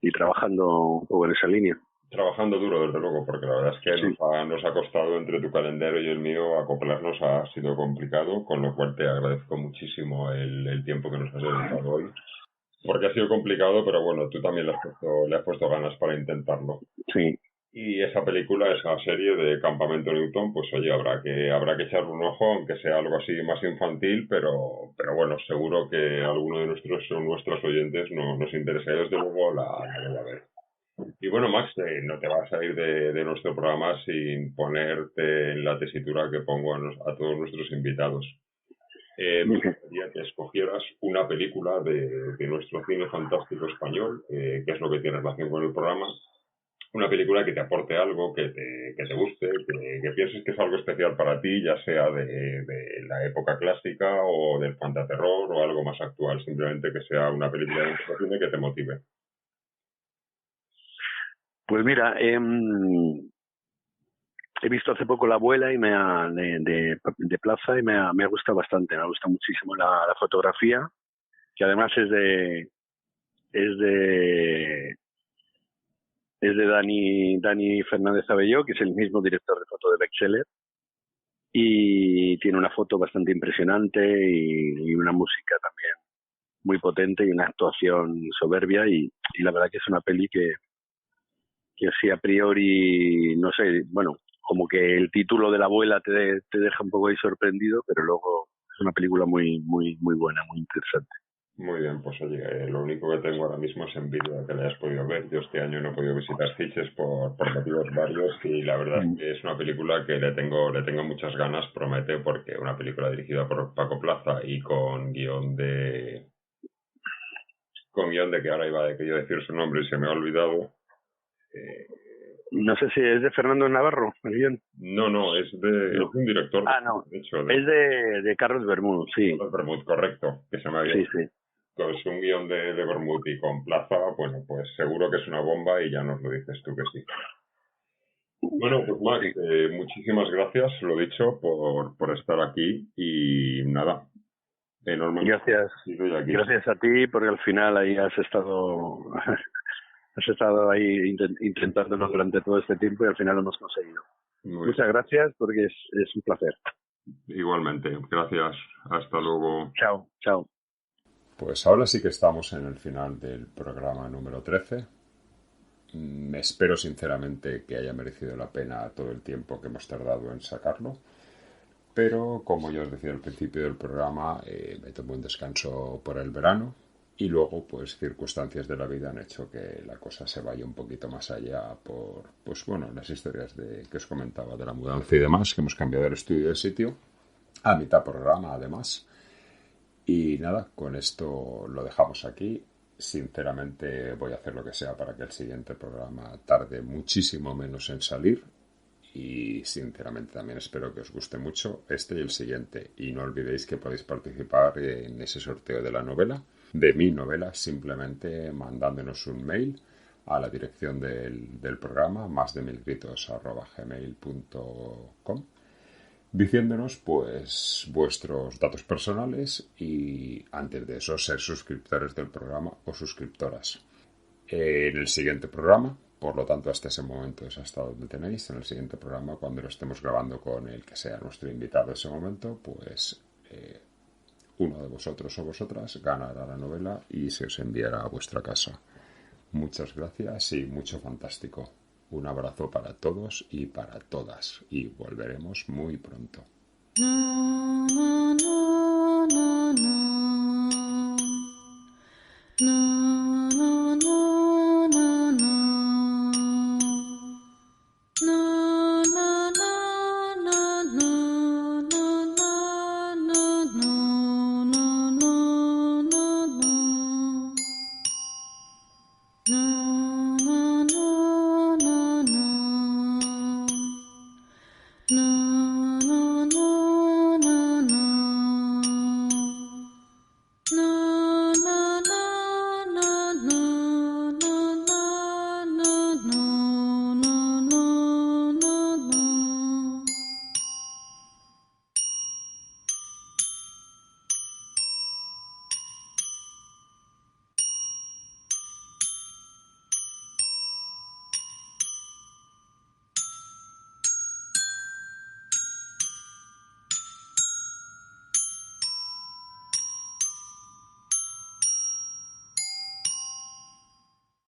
Speaker 9: y trabajando un poco en esa línea.
Speaker 1: Trabajando duro, desde luego, porque la verdad es que sí. nos ha costado, entre tu calendario y el mío, acoplarnos, ha sido complicado, con lo cual te agradezco muchísimo el tiempo que nos has dedicado hoy. porque ha sido complicado, pero bueno, tú también le has puesto ganas para intentarlo.
Speaker 9: Sí.
Speaker 1: Y esa película, esa serie de Campamento Newton, pues oye, habrá que echarle un ojo, aunque sea algo así más infantil, pero bueno, seguro que alguno de nuestros oyentes nos interesa y desde luego la voy a ver. Y bueno, Max, no te vas a ir de nuestro programa sin ponerte en la tesitura que pongo a todos nuestros invitados. Me gustaría que escogieras una película de nuestro cine fantástico español, que es lo que tiene relación con el programa. Una película que te aporte algo, que te guste, que pienses que es algo especial para ti, ya sea de la época clásica o del fantaterror o algo más actual, simplemente que sea una película de nuestro cine que te motive.
Speaker 9: Pues mira, he visto hace poco La abuela y de Plaza y me ha gustado bastante, me ha gustado muchísimo la fotografía, que además es de Dani Fernández Abelló, que es el mismo director de foto de Bestseller, y tiene una foto bastante impresionante y una música también muy potente y una actuación soberbia, y la verdad que es una peli que así a priori, no sé, bueno, como que el título de La abuela te deja un poco ahí sorprendido, pero luego es una película muy muy muy buena, muy interesante.
Speaker 1: Muy bien, pues oye, lo único que tengo ahora mismo es envidia de que la hayas podido ver. Yo este año no he podido visitar Sitges por motivos varios y la verdad es que es una película que le tengo muchas ganas, promete, porque una película dirigida por Paco Plaza y con guión de que ahora iba a decir su nombre y se me ha olvidado.
Speaker 9: No sé si es de Fernando Navarro, el guión.
Speaker 1: No, es de un director.
Speaker 9: No,
Speaker 1: de hecho,
Speaker 9: es de Carlos Bermúdez, sí.
Speaker 1: Carlos Bermúdez, correcto, que se me había...
Speaker 9: Sí.
Speaker 1: Pues un guión de Bermúdez y con Plaza, bueno, pues seguro que es una bomba y ya nos lo dices tú que sí. Bueno, pues Max, muchísimas gracias, lo dicho, por estar aquí y nada, enormemente.
Speaker 9: Gracias a ti, porque al final ahí has estado ahí intentándolo durante todo este tiempo y al final lo hemos conseguido. Muchas gracias, porque es un placer.
Speaker 1: Igualmente, gracias, hasta luego.
Speaker 9: Chao.
Speaker 1: Pues ahora sí que estamos en el final del programa número 13. Espero sinceramente que haya merecido la pena todo el tiempo que hemos tardado en sacarlo. Pero, como ya os decía al principio del programa, me tomé un descanso por el verano y luego, pues, circunstancias de la vida han hecho que la cosa se vaya un poquito más allá por, pues, bueno, las historias que os comentaba de la mudanza y demás, que hemos cambiado el estudio de sitio a mitad programa, además. Y nada, con esto lo dejamos aquí. Sinceramente voy a hacer lo que sea para que el siguiente programa tarde muchísimo menos en salir. Y sinceramente también espero que os guste mucho este y el siguiente. Y no olvidéis que podéis participar en ese sorteo de la novela, de mi novela, simplemente mandándonos un mail a la dirección del programa, másdemilgritos@gmail.com, diciéndonos pues vuestros datos personales y antes de eso ser suscriptores del programa o suscriptoras. En el siguiente programa, por lo tanto hasta ese momento es hasta donde tenéis, en el siguiente programa cuando lo estemos grabando con el que sea nuestro invitado ese momento, pues uno de vosotros o vosotras ganará la novela y se os enviará a vuestra casa. Muchas gracias y mucho fantástico. Un abrazo para todos y para todas y volveremos muy pronto.